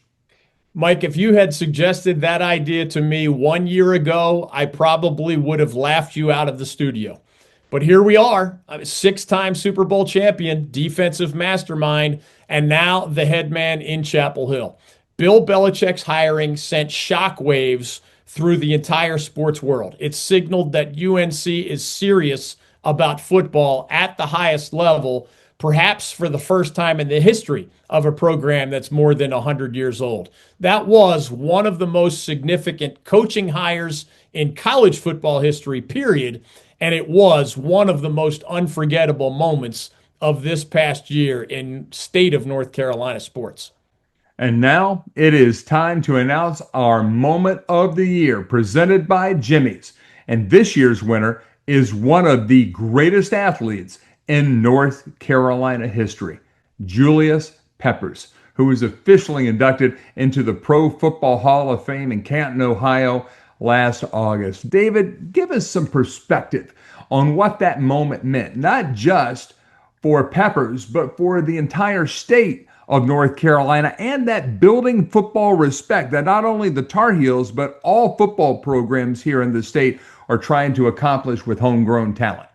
Mike, if you had suggested that idea to me 1 year ago, I probably would have laughed you out of the studio. But here we are, a 6-time Super Bowl champion, defensive mastermind, and now the head man in Chapel Hill. Bill Belichick's hiring sent shockwaves through the entire sports world. It signaled that UNC is serious about football at the highest level, perhaps for the first time in the history of a program that's more than 100 years old. That was one of the most significant coaching hires in college football history, period. And it was one of the most unforgettable moments of this past year in state of North Carolina sports. And now it is time to announce our moment of the year presented by Jimmy's. And this year's winner is one of the greatest athletes in North Carolina history, Julius Peppers, who was officially inducted into the Pro Football Hall of Fame in Canton, Ohio last August. David, give us some perspective on what that moment meant, not just for Peppers, but for the entire state of North Carolina, and that building football respect that not only the Tar Heels, but all football programs here in the state are trying to accomplish with homegrown talent.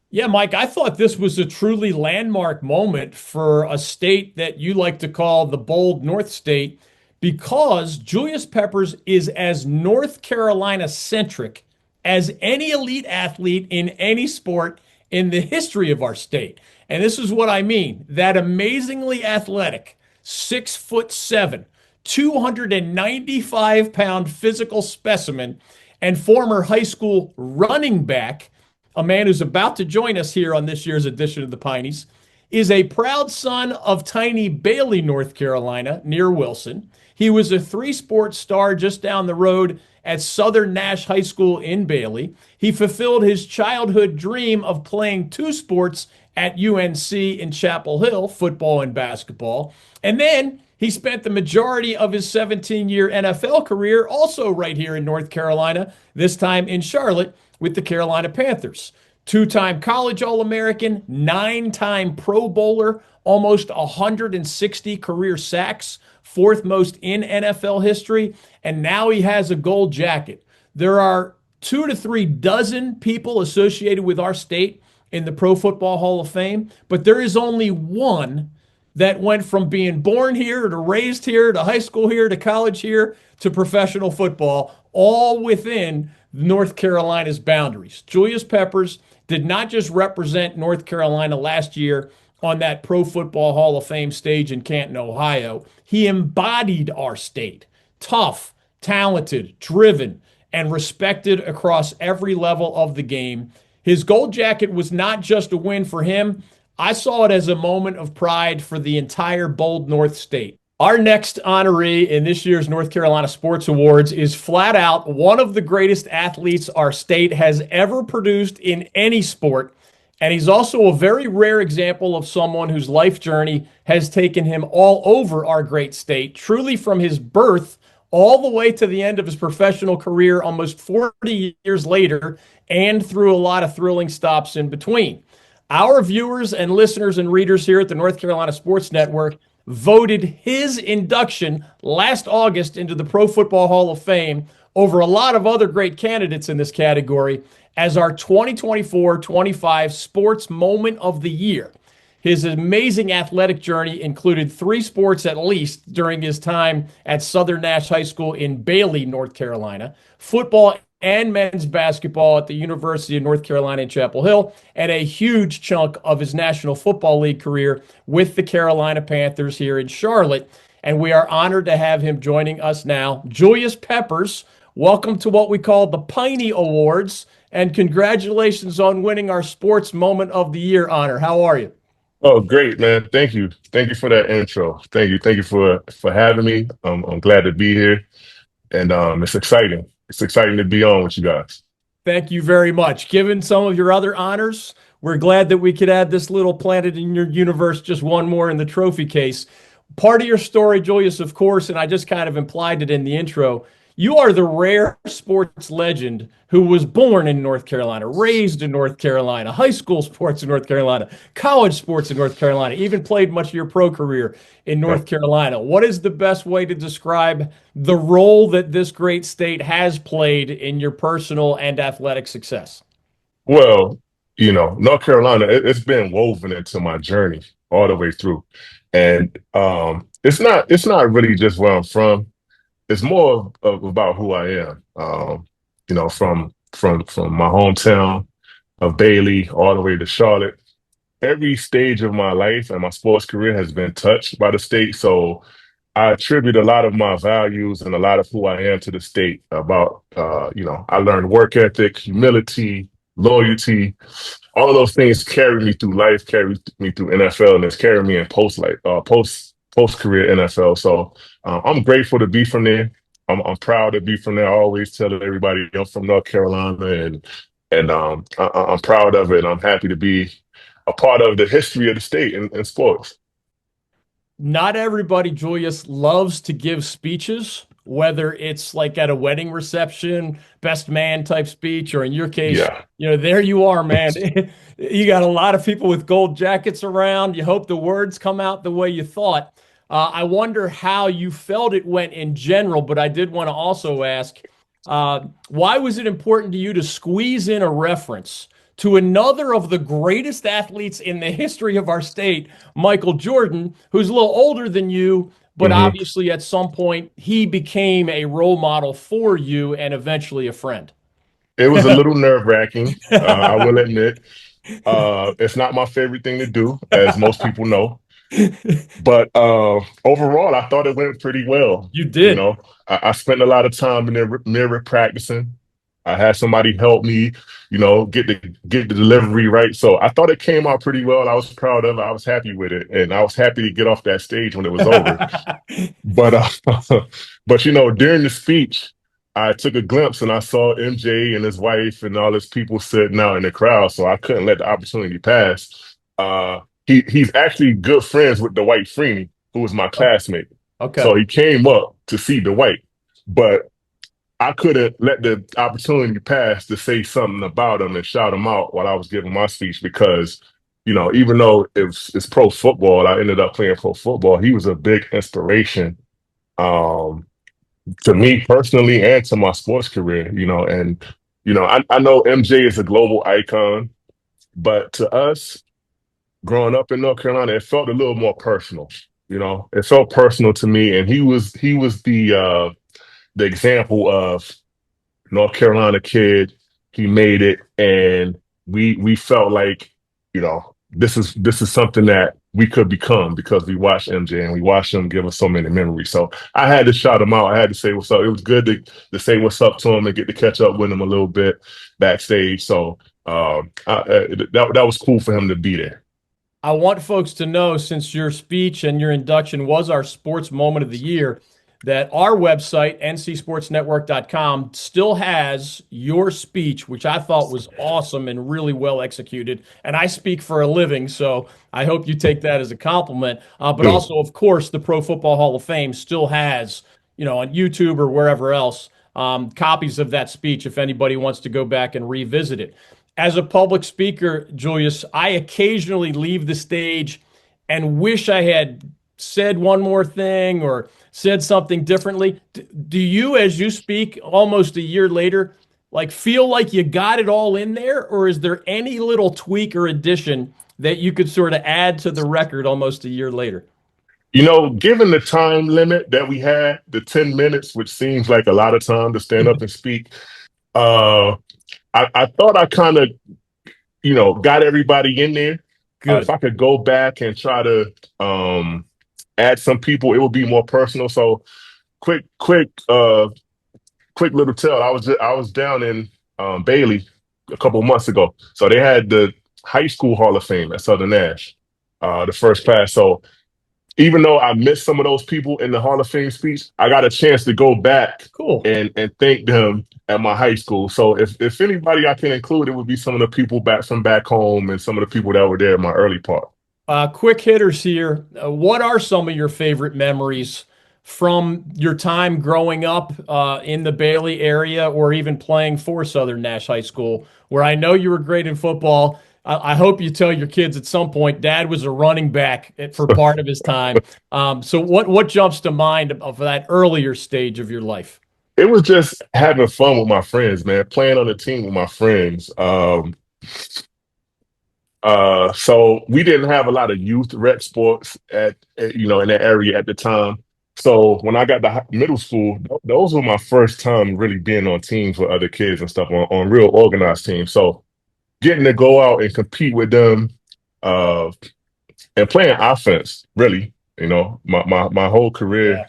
Yeah, Mike, I thought this was a truly landmark moment for a state that you like to call the bold North State, because Julius Peppers is as North Carolina centric as any elite athlete in any sport in the history of our state. And this is what I mean. That amazingly athletic, 6'7", 295-pound physical specimen and former high school running back, a man who's about to join us here on this year's edition of the PIneys, is a proud son of tiny Bailey, North Carolina, near Wilson. He was a 3-sport star just down the road at Southern Nash High School in Bailey. He fulfilled his childhood dream of playing 2 sports at UNC in Chapel Hill, football and basketball. And then he spent the majority of his 17-year NFL career also right here in North Carolina, this time in Charlotte with the Carolina Panthers. 2-time college All-American, 9-time Pro Bowler, almost 160 career sacks, 4th most in NFL history, and now he has a gold jacket. There are 2 to 3 dozen people associated with our state in the Pro Football Hall of Fame, but there is only one that went from being born here to raised here to high school here to college here to professional football, all within North Carolina's boundaries. Julius Peppers did not just represent North Carolina last year on that Pro Football Hall of Fame stage in Canton, Ohio. He embodied our state. Tough, talented, driven, and respected across every level of the game. His gold jacket was not just a win for him. I saw it as a moment of pride for the entire bold North State. Our next honoree in this year's North Carolina Sports Awards is flat out one of the greatest athletes our state has ever produced in any sport. And he's also a very rare example of someone whose life journey has taken him all over our great state, truly from his birth all the way to the end of his professional career almost 40 years later, and through a lot of thrilling stops in between. Our viewers and listeners and readers here at the North Carolina Sports Network voted his induction last August into the Pro Football Hall of Fame over a lot of other great candidates in this category as our 2024-25 Sports Moment of the Year. His amazing athletic journey included 3 sports at least during his time at Southern Nash High School in Bailey, North Carolina, football and men's basketball at the University of North Carolina in Chapel Hill, and a huge chunk of his National Football League career with the Carolina Panthers here in Charlotte. And we are honored to have him joining us now. Julius Peppers, welcome to what we call the PIneys Awards, and congratulations on winning our Sports Moment of the Year honor. How are you? Oh, great, man. Thank you. Thank you for that intro. Thank you. Thank you for having me. I'm glad to be here. And it's exciting. It's exciting to be on with you guys. Thank you very much. Given some of your other honors, we're glad that we could add this little planet in your universe, just one more in the trophy case. Part of your story, Julius, of course, and I just kind of implied it in the intro, you are the rare sports legend who was born in North Carolina, raised in North Carolina, high school sports in North Carolina, college sports in North Carolina, even played much of your pro career in North Carolina. What is the best way to describe the role that this great state has played in your personal and athletic success? Well, North Carolina, it's been woven into my journey all the way through. And it's not really just where I'm from. It's more of about who I am. From my hometown of Bailey all the way to Charlotte. Every stage of my life and my sports career has been touched by the state. So I attribute a lot of my values and a lot of who I am to the state about, I learned work ethic, humility, loyalty, all of those things carry me through life, carry me through NFL, and it's carried me in post career NFL. So I'm grateful to be from there. I'm proud to be from there. I always tell everybody I'm from North Carolina, and I'm proud of it. I'm happy to be a part of the history of the state in sports. Not everybody, Julius, loves to give speeches, whether it's like at a wedding reception, best man type speech, or in your case, Yeah. there you are, man. You got a lot of people with gold jackets around. You hope the words come out the way you thought. I wonder how you felt it went in general, but I did want to also ask, why was it important to you to squeeze in a reference to another of the greatest athletes in the history of our state, Michael Jordan, who's a little older than you, but obviously at some point he became a role model for you and eventually a friend? It was a little nerve-wracking, I will admit. It's not my favorite thing to do, as most people know. But overall, I thought it went pretty well. You did. I spent a lot of time in the mirror practicing. I had somebody help me, get the delivery right. So I thought it came out pretty well. I was proud of it. I was happy with it, and I was happy to get off that stage when it was over. But during the speech, I took a glimpse and I saw MJ and his wife and all his people sitting out in the crowd. So I couldn't let the opportunity pass. He's actually good friends with Dwight Freeney, who was my classmate. Okay. So he came up to see Dwight, but I couldn't let the opportunity pass to say something about him and shout him out while I was giving my speech because, even though it's pro football, I ended up playing pro football. He was a big inspiration to me personally and to my sports career, I know MJ is a global icon, but to us, growing up in North Carolina, it felt a little more personal. It felt personal to me, and he was the example of North Carolina kid. He made it, and we felt like this is something that we could become because we watched MJ and we watched him give us so many memories. So I had to shout him out. I had to say what's up. It was good to say what's up to him and get to catch up with him a little bit backstage. So that was cool for him to be there. I want folks to know, since your speech and your induction was our sports moment of the year, that our website, ncsportsnetwork.com, still has your speech, which I thought was awesome and really well executed. And I speak for a living, so I hope you take that as a compliment. But also, of course, the Pro Football Hall of Fame still has on YouTube or wherever else, copies of that speech if anybody wants to go back and revisit it. As a public speaker, Julius, I occasionally leave the stage and wish I had said one more thing or said something differently. Do you, as you speak almost a year later, feel like you got it all in there, or is there any little tweak or addition that you could sort of add to the record almost a year later? Given the time limit that we had, the 10 minutes, which seems like a lot of time to stand up and speak, I thought I kind of, got everybody in there. If Good. I could go back and try to add some people, it would be more personal. So quick little tell. I was down in Bailey a couple of months ago. So they had the high school Hall of Fame at Southern Nash, the first class. So even though I missed some of those people in the Hall of Fame speech, I got a chance to go back Cool. and thank them at my high school. So if anybody I can include, it would be some of the people from back home and some of the people that were there in my early part. Quick hitters here. What are some of your favorite memories from your time growing up in the Bailey area, or even playing for Southern Nash High School, where I know you were great in football? I hope you tell your kids at some point, Dad was a running back for part of his time. So what jumps to mind of that earlier stage of your life? It was just having fun with my friends, man, playing on the team with my friends. So we didn't have a lot of youth rec sports in that area at the time. So when I got to middle school, those were my first time really being on teams with other kids and stuff on real organized teams. So getting to go out and compete with them, and playing offense, really, my whole career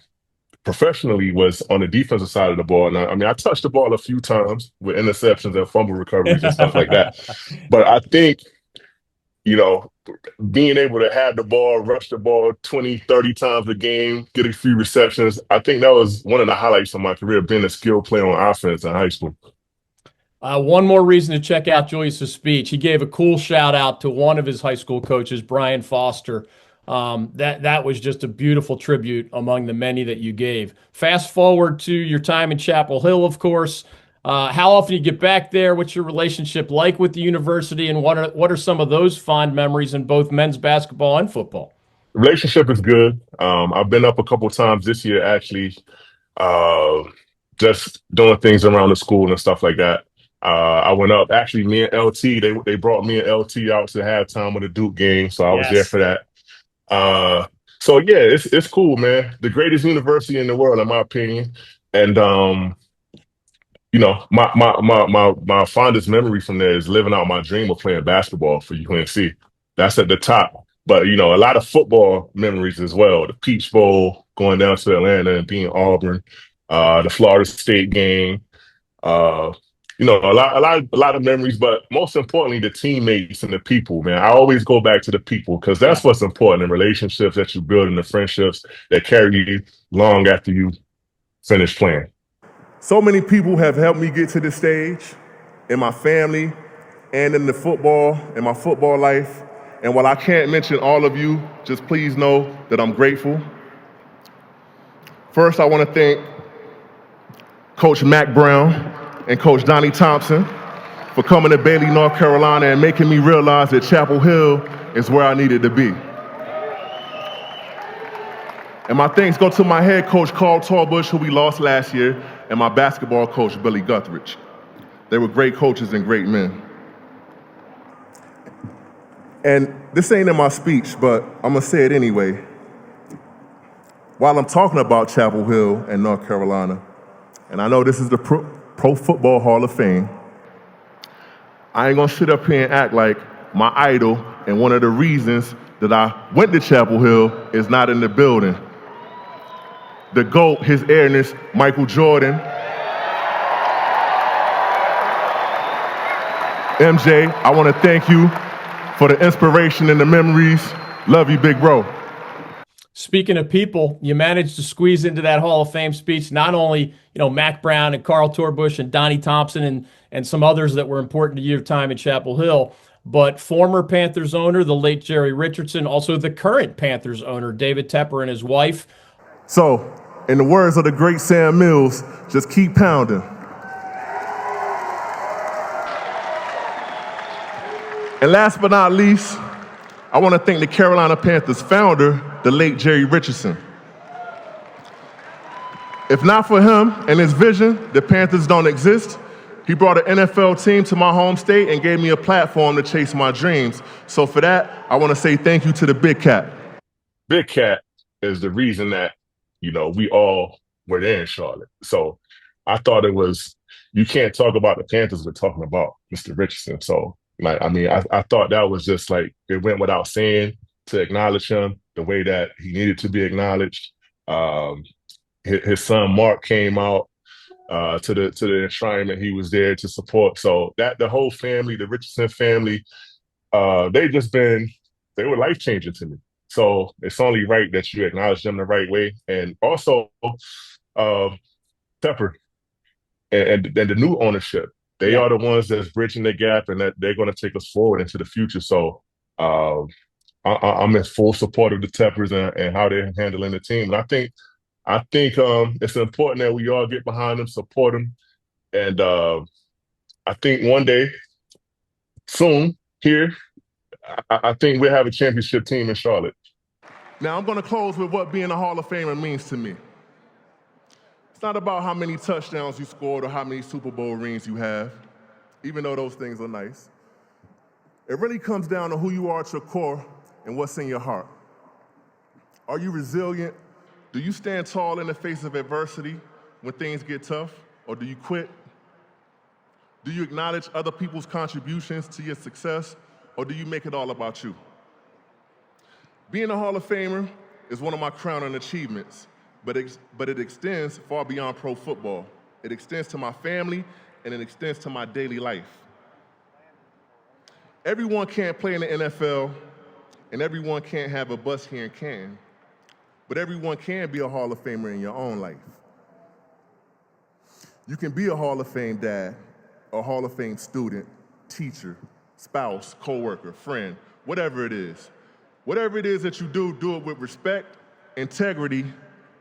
professionally was on the defensive side of the ball. And I touched the ball a few times with interceptions and fumble recoveries and stuff like that. But I think, being able to have the ball, rush the ball 20, 30 times a game, get a few receptions, I think that was one of the highlights of my career, being a skilled player on offense in high school. One more reason to check out Julius's speech. He gave a cool shout out to one of his high school coaches, Brian Foster. That was just a beautiful tribute among the many that you gave. Fast forward to your time in Chapel Hill, of course. How often you get back there? What's your relationship like with the university, and what are some of those fond memories in both men's basketball and football? Relationship is good. I've been up a couple times this year, actually, just doing things around the school and stuff like that. I went up, actually, me and LT, they brought me and LT out to halftime of the Duke game, so I was there for that. So yeah, it's cool, man. The greatest university in the world, in my opinion. And my fondest memory from there is living out my dream of playing basketball for UNC. That's at the top. But a lot of football memories as well. The Peach Bowl, going down to Atlanta and being Auburn, the Florida State game. A lot of memories, but most importantly, the teammates and the people, man. I always go back to the people, because that's what's important in relationships that you build, and the friendships that carry you long after you finish playing. So many people have helped me get to this stage in my family and in my football life. And while I can't mention all of you, just please know that I'm grateful. First, I want to thank Coach Mack Brown and Coach Donnie Thompson for coming to Bailey, North Carolina, and making me realize that Chapel Hill is where I needed to be. And my thanks go to my head coach, Carl Torbush, who we lost last year, and my basketball coach, Billy Guthridge. They were great coaches and great men. And this ain't in my speech, but I'm gonna say it anyway. While I'm talking about Chapel Hill and North Carolina, and I know this is the Pro Football Hall of Fame, I ain't gonna sit up here and act like my idol and one of the reasons that I went to Chapel Hill is not in the building. The GOAT, His Airness, Michael Jordan. MJ, I want to thank you for the inspiration and the memories. Love you, big bro. Speaking of people, you managed to squeeze into that Hall of Fame speech not only, Mack Brown and Carl Torbush and Donnie Thompson and some others that were important to your time in Chapel Hill, but former Panthers owner, the late Jerry Richardson, also the current Panthers owner, David Tepper, and his wife. So, In the words of the great Sam Mills, just keep pounding. And last but not least, I want to thank the Carolina Panthers founder, the late Jerry Richardson. If not for him and his vision, the Panthers don't exist. He brought an NFL team to my home state and gave me a platform to chase my dreams. So for that, I want to say thank you to the Big Cat. Big Cat is the reason that, we all were there in Charlotte. So I thought it was, you can't talk about the Panthers without talking about Mr. Richardson. So, I thought that was just like, it went without saying to acknowledge him the way that he needed to be acknowledged. His son Mark came out to the enshrinement. He was there to support. So that the whole family, the Richardson family, they were life-changing to me. So it's only right that you acknowledge them the right way. And also Pepper and the new ownership, they are the ones that's bridging the gap and that they're going to take us forward into the future. So I'm in full support of the Peppers and how they're handling the team. And I think it's important that we all get behind them, support them. And I think one day, soon, here, I think we'll have a championship team in Charlotte. Now, I'm going to close with what being a Hall of Famer means to me. It's not about how many touchdowns you scored or how many Super Bowl rings you have, even though those things are nice. It really comes down to who you are at your core and what's in your heart. Are you resilient? Do you stand tall in the face of adversity when things get tough, or do you quit? Do you acknowledge other people's contributions to your success, or do you make it all about you? Being a Hall of Famer is one of my crowning achievements, but it extends far beyond pro football. It extends to my family, and it extends to my daily life. Everyone can't play in the NFL, and everyone can't have a bus here in Canton, but everyone can be a Hall of Famer in your own life. You can be a Hall of Fame dad, a Hall of Fame student, teacher, spouse, coworker, friend, whatever it is. Whatever it is that you do it with respect, integrity,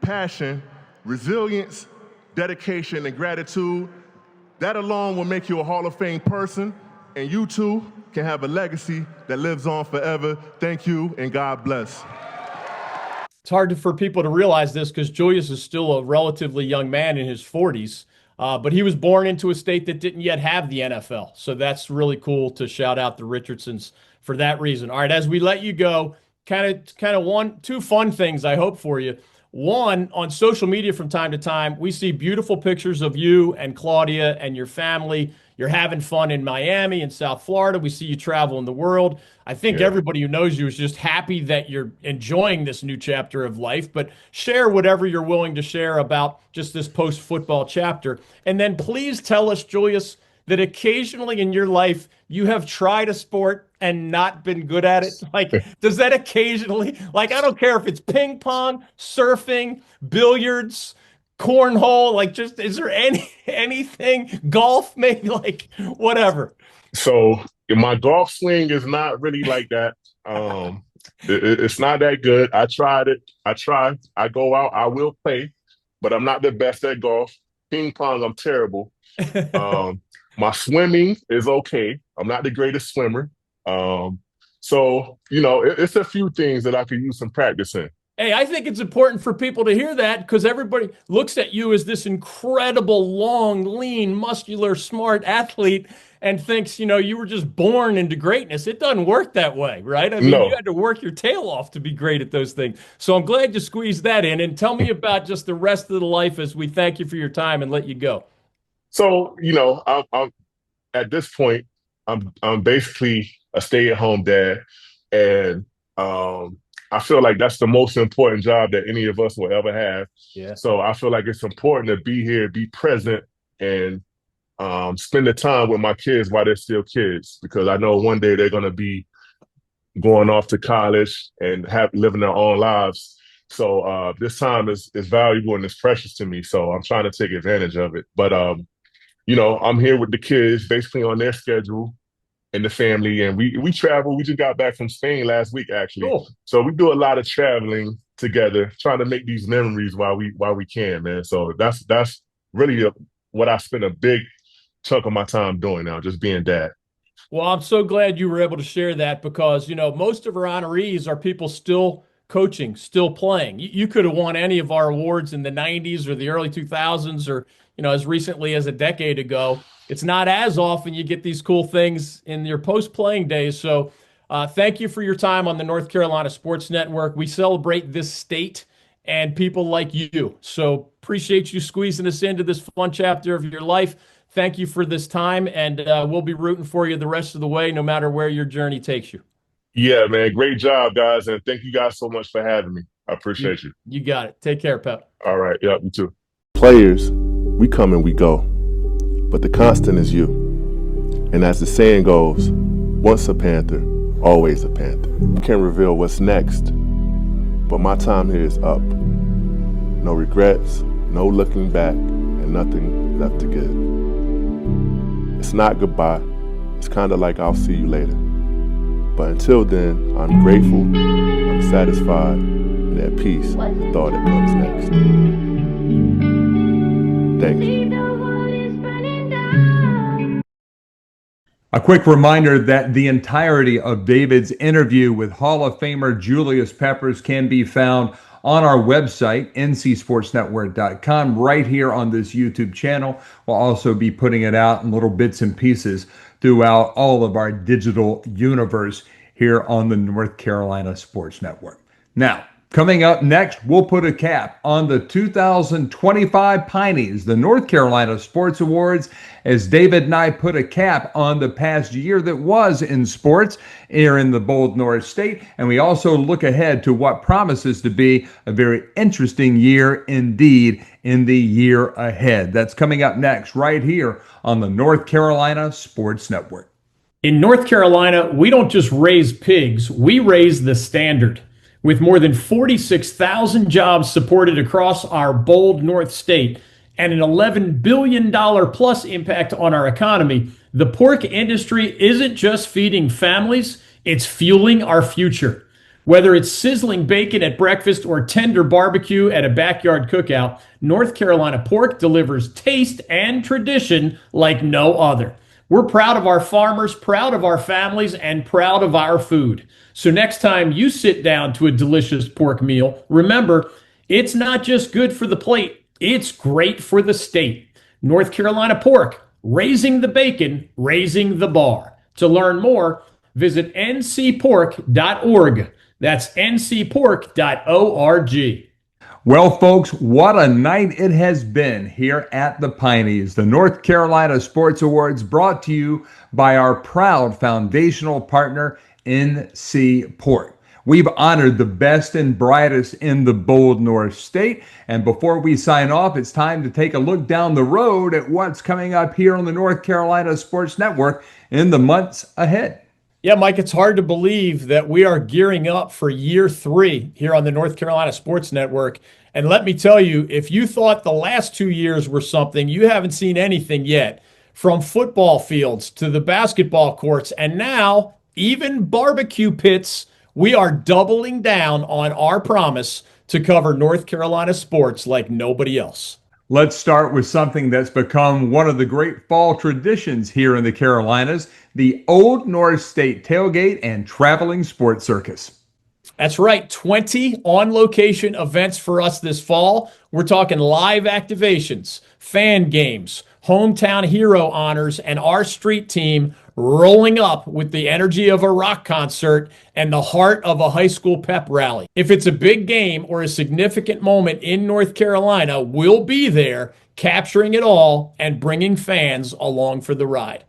passion, resilience, dedication, and gratitude. That alone will make you a Hall of Fame person, and you too can have a legacy that lives on forever. Thank you, and God bless. It's hard for people to realize this because Julius is still a relatively young man in his 40s, but he was born into a state that didn't yet have the NFL. So that's really cool to shout out the Richardsons for that reason. All right, as we let you go, kind of two fun things I hope for you. One, on social media from time to time, we see beautiful pictures of you and Claudia and your family. You're having fun in Miami and South Florida. We see you traveling the world. I think everybody who knows you is just happy that you're enjoying this new chapter of life, but share whatever you're willing to share about just this post-football chapter. And then please tell us, Julius, that occasionally in your life you have tried a sport and not been good at it? Like, does that occasionally, like, I don't care if it's ping pong, surfing, billiards, cornhole, like, just, is there anything, golf, maybe, like, whatever? So my golf swing is not really like that. It's not that good. I tried it. I go out, I will play, but I'm not the best at golf. Ping pong, I'm terrible. My swimming is okay. I'm not the greatest swimmer. So, it's a few things that I could use some practice in. Hey, I think it's important for people to hear that because everybody looks at you as this incredible, long, lean, muscular, smart athlete and thinks, you were just born into greatness. It doesn't work that way, right? I mean, No. You had to work your tail off to be great at those things. So I'm glad you squeezed that in. And tell me about just the rest of the life as we thank you for your time and let you go. So, I'm at this point, I'm basically a stay-at-home dad, and I feel like that's the most important job that any of us will ever have. Yeah. So I feel like it's important to be here, be present, and spend the time with my kids while they're still kids, because I know one day they're going to be going off to college and living their own lives. So this time is valuable and it's precious to me. So I'm trying to take advantage of it. But I'm here with the kids, basically on their schedule, and the family, and we travel. We just got back from Spain last week, actually. Cool. So we do a lot of traveling, together, trying to make these memories while we can, man. So that's really what I spend a big chunk of my time doing now, just being dad. Well, I'm so glad you were able to share that because, most of our honorees are people still coaching, still playing. You could have won any of our awards in the 90s or the early 2000s or, as recently as a decade ago. It's not as often you get these cool things in your post-playing days. So thank you for your time on the North Carolina Sports Network. We celebrate this state and people like you. So appreciate you squeezing us into this fun chapter of your life. Thank you for this time, and we'll be rooting for you the rest of the way, no matter where your journey takes you. Yeah, man. Great job, guys. And thank you guys so much for having me. I appreciate you. You got it. Take care, Pep. All right. Yeah, you too. Players, we come and we go, but the constant is you. And as the saying goes, once a Panther, always a Panther. I can't reveal what's next, but my time here is up. No regrets, no looking back, and nothing left to give. It's not goodbye. It's kind of like I'll see you later. But until then, I'm grateful, I'm satisfied, and at peace with the thought that comes next. Thank you. A quick reminder that the entirety of David's interview with Hall of Famer Julius Peppers can be found on our website, ncsportsnetwork.com, right here on this YouTube channel. We'll also be putting it out in little bits and pieces throughout all of our digital universe here on the North Carolina Sports Network. Now, coming up next, we'll put a cap on the 2025 PIneys, the North Carolina Sports Awards, as David and I put a cap on the past year that was in sports here in the bold North State. And we also look ahead to what promises to be a very interesting year indeed in the year ahead. That's coming up next right here on the North Carolina Sports Network. In North Carolina, we don't just raise pigs, we raise the standard. With more than 46,000 jobs supported across our bold North State and an $11 billion plus impact on our economy, the pork industry isn't just feeding families, it's fueling our future. Whether it's sizzling bacon at breakfast or tender barbecue at a backyard cookout, North Carolina pork delivers taste and tradition like no other. We're proud of our farmers, proud of our families, and proud of our food. So next time you sit down to a delicious pork meal, remember, it's not just good for the plate, it's great for the state. North Carolina pork, raising the bacon, raising the bar. To learn more, visit ncpork.org. That's ncpork.org. Well, folks, what a night it has been here at the PIneys, the North Carolina Sports Awards, brought to you by our proud foundational partner, NC Pork. We've honored the best and brightest in the bold North State. And before we sign off, it's time to take a look down the road at what's coming up here on the North Carolina Sports Network in the months ahead. Yeah, Mike, it's hard to believe that we are gearing up for year 3 here on the North Carolina Sports Network. And let me tell you, if you thought the last 2 years were something, you haven't seen anything yet. From football fields to the basketball courts, and now even barbecue pits, we are doubling down on our promise to cover North Carolina sports like nobody else. Let's start with something that's become one of the great fall traditions here in the Carolinas, the Old North State Tailgate and Traveling Sports Circus. That's right, 20 on-location events for us this fall. We're talking live activations, fan games, hometown hero honors, and our street team rolling up with the energy of a rock concert and the heart of a high school pep rally. If it's a big game or a significant moment in North Carolina, we'll be there capturing it all and bringing fans along for the ride.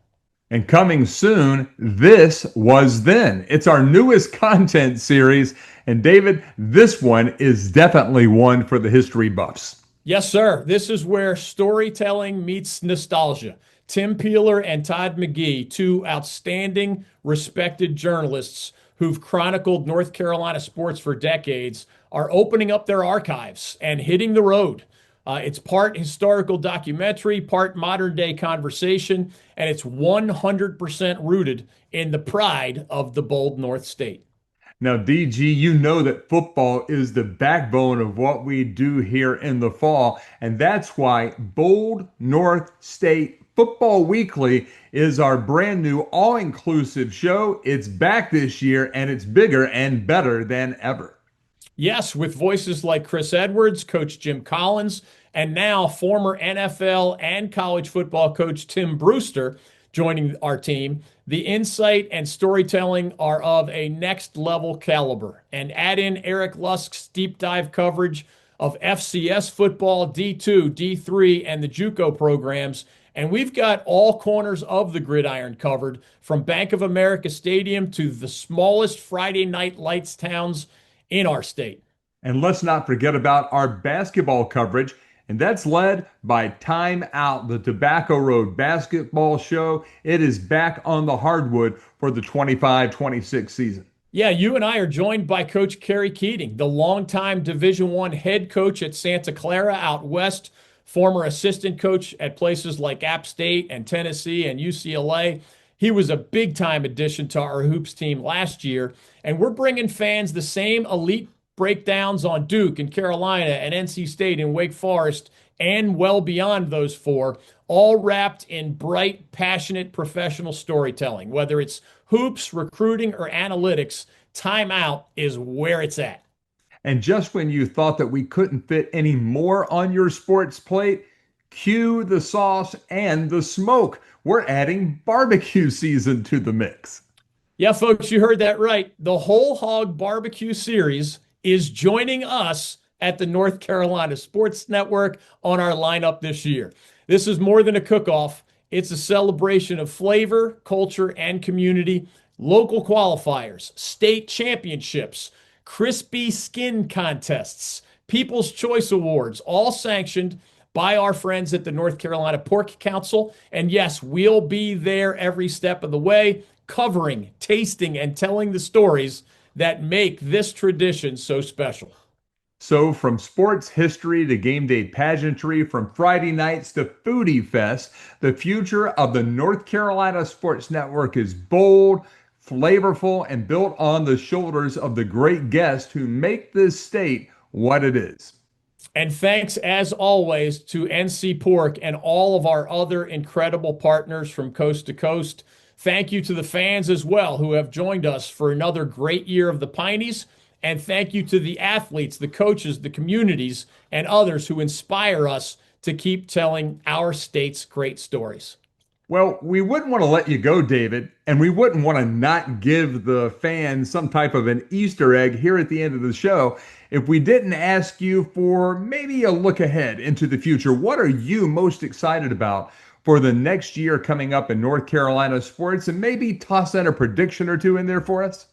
And coming soon, This Was Then. It's our newest content series. And David, this one is definitely one for the history buffs. Yes, sir. This is where storytelling meets nostalgia. Tim Peeler and Todd McGee, two outstanding, respected journalists who've chronicled North Carolina sports for decades, are opening up their archives and hitting the road. It's part historical documentary, part modern-day conversation, and it's 100% rooted in the pride of the bold North State. Now, DG, you know that football is the backbone of what we do here in the fall, and that's why Bold North State Football Weekly is our brand new all-inclusive show. It's back this year, and it's bigger and better than ever. Yes, with voices like Chris Edwards, Coach Jim Collins, and now former NFL and college football coach Tim Brewster joining our team. The insight and storytelling are of a next level caliber. And add in Eric Lusk's deep dive coverage of FCS football, D2, D3, and the JUCO programs. And we've got all corners of the gridiron covered, from Bank of America Stadium to the smallest Friday night lights towns in our state. And let's not forget about our basketball coverage, and that's led by Time Out, the Tobacco Road basketball show. It is back on the hardwood for the 25-26 season. Yeah, you and I are joined by Coach Kerry Keating, the longtime Division I head coach at Santa Clara out west, former assistant coach at places like App State and Tennessee and UCLA. He was a big-time addition to our hoops team last year, and we're bringing fans the same elite breakdowns on Duke and Carolina and NC State and Wake Forest and well beyond those four, all wrapped in bright, passionate professional storytelling. Whether it's hoops, recruiting, or analytics, Time Out is where it's at. And just when you thought that we couldn't fit any more on your sports plate, cue the sauce and the smoke. We're adding barbecue season to the mix. Yeah, folks, you heard that right. The Whole Hog Barbecue Series is joining us at the North Carolina Sports Network on our lineup this year. This is more than a cook-off. It's a celebration of flavor, culture, and community, local qualifiers, state championships, crispy skin contests, People's Choice Awards, all sanctioned by our friends at the North Carolina Pork Council. And yes, we'll be there every step of the way, covering, tasting, and telling the stories that make this tradition so special. So from sports history to game day pageantry, from Friday nights to Foodie Fest, the future of the North Carolina Sports Network is bold, flavorful, and built on the shoulders of the great guests who make this state what it is. And thanks, as always, to NC Pork and all of our other incredible partners from coast to coast. Thank you to the fans as well who have joined us for another great year of the PIneys. And thank you to the athletes, the coaches, the communities, and others who inspire us to keep telling our state's great stories. Well, we wouldn't want to let you go, David, and we wouldn't want to not give the fans some type of an Easter egg here at the end of the show if we didn't ask you for maybe a look ahead into the future. What are you most excited about for the next year coming up in North Carolina sports, and maybe toss in a prediction or two in there for us?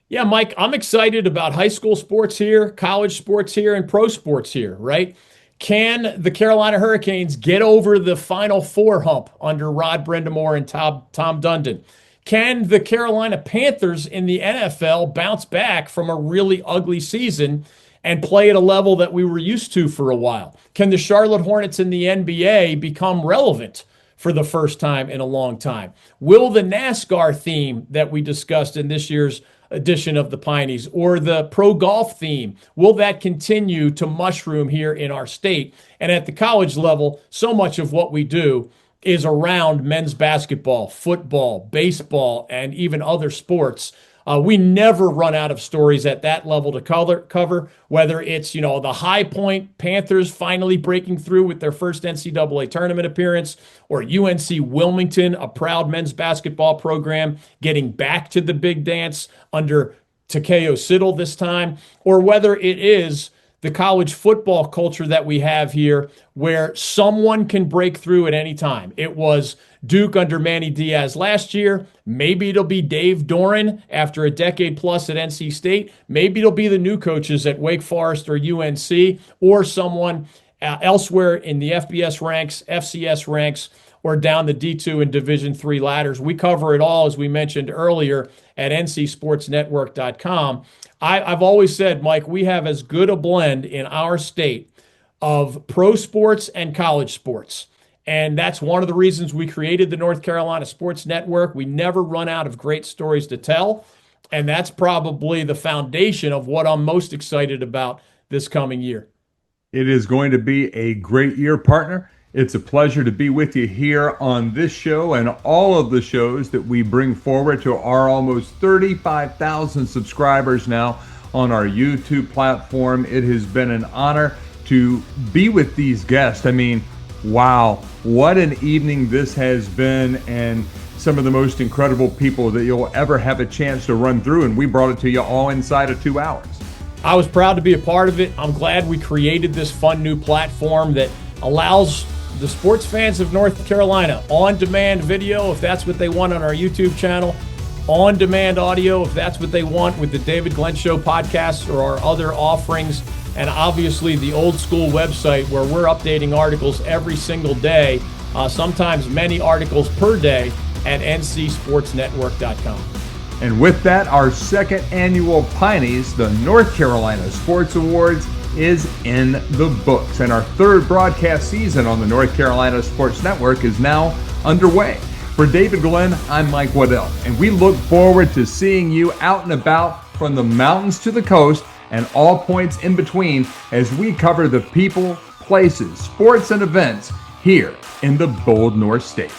Yeah, Mike, I'm excited about high school sports here, college sports here, and pro sports here, right? Can the Carolina Hurricanes get over the Final Four hump under Rod Brindamore and Tom Dundon? Can the Carolina Panthers in the NFL bounce back from a really ugly season and play at a level that we were used to for a while? Can the Charlotte Hornets in the NBA become relevant for the first time in a long time? Will the NASCAR theme that we discussed in this year's edition of the PIneys, or the pro golf theme, will that continue to mushroom here in our state? And at the college level, so much of what we do is around men's basketball, football, baseball, and even other sports. We never run out of stories at that level to cover, whether it's, the High Point Panthers finally breaking through with their first NCAA tournament appearance, or UNC Wilmington, a proud men's basketball program, getting back to the big dance under Takeo Siddle this time, or whether it is the college football culture that we have here where someone can break through at any time. It was Duke under Manny Diaz last year. Maybe it'll be Dave Doran after a decade plus at NC State. Maybe it'll be the new coaches at Wake Forest or UNC, or someone elsewhere in the FBS ranks, FCS ranks, or down the D2 and Division III ladders. We cover it all, as we mentioned earlier, at ncsportsnetwork.com. I've always said, Mike, we have as good a blend in our state of pro sports and college sports. And that's one of the reasons we created the North Carolina Sports Network. We never run out of great stories to tell. And that's probably the foundation of what I'm most excited about this coming year. It is going to be a great year, partner. It's a pleasure to be with you here on this show and all of the shows that we bring forward to our almost 35,000 subscribers now on our YouTube platform. It has been an honor to be with these guests. I mean, wow, what an evening this has been, and some of the most incredible people that you'll ever have a chance to run through, and we brought it to you all inside of 2 hours. I was proud to be a part of it. I'm glad we created this fun new platform that allows the sports fans of North Carolina on-demand video, if that's what they want on our YouTube channel, on-demand audio, if that's what they want with the David Glenn Show podcast or our other offerings, and obviously the old school website where we're updating articles every single day, sometimes many articles per day at ncsportsnetwork.com. And with that, our second annual PIneys, the North Carolina Sports Awards, is in the books. And our third broadcast season on the North Carolina Sports Network is now underway. For David Glenn, I'm Mike Waddell, and we look forward to seeing you out and about from the mountains to the coast and all points in between as we cover the people, places, sports, and events here in the bold North State.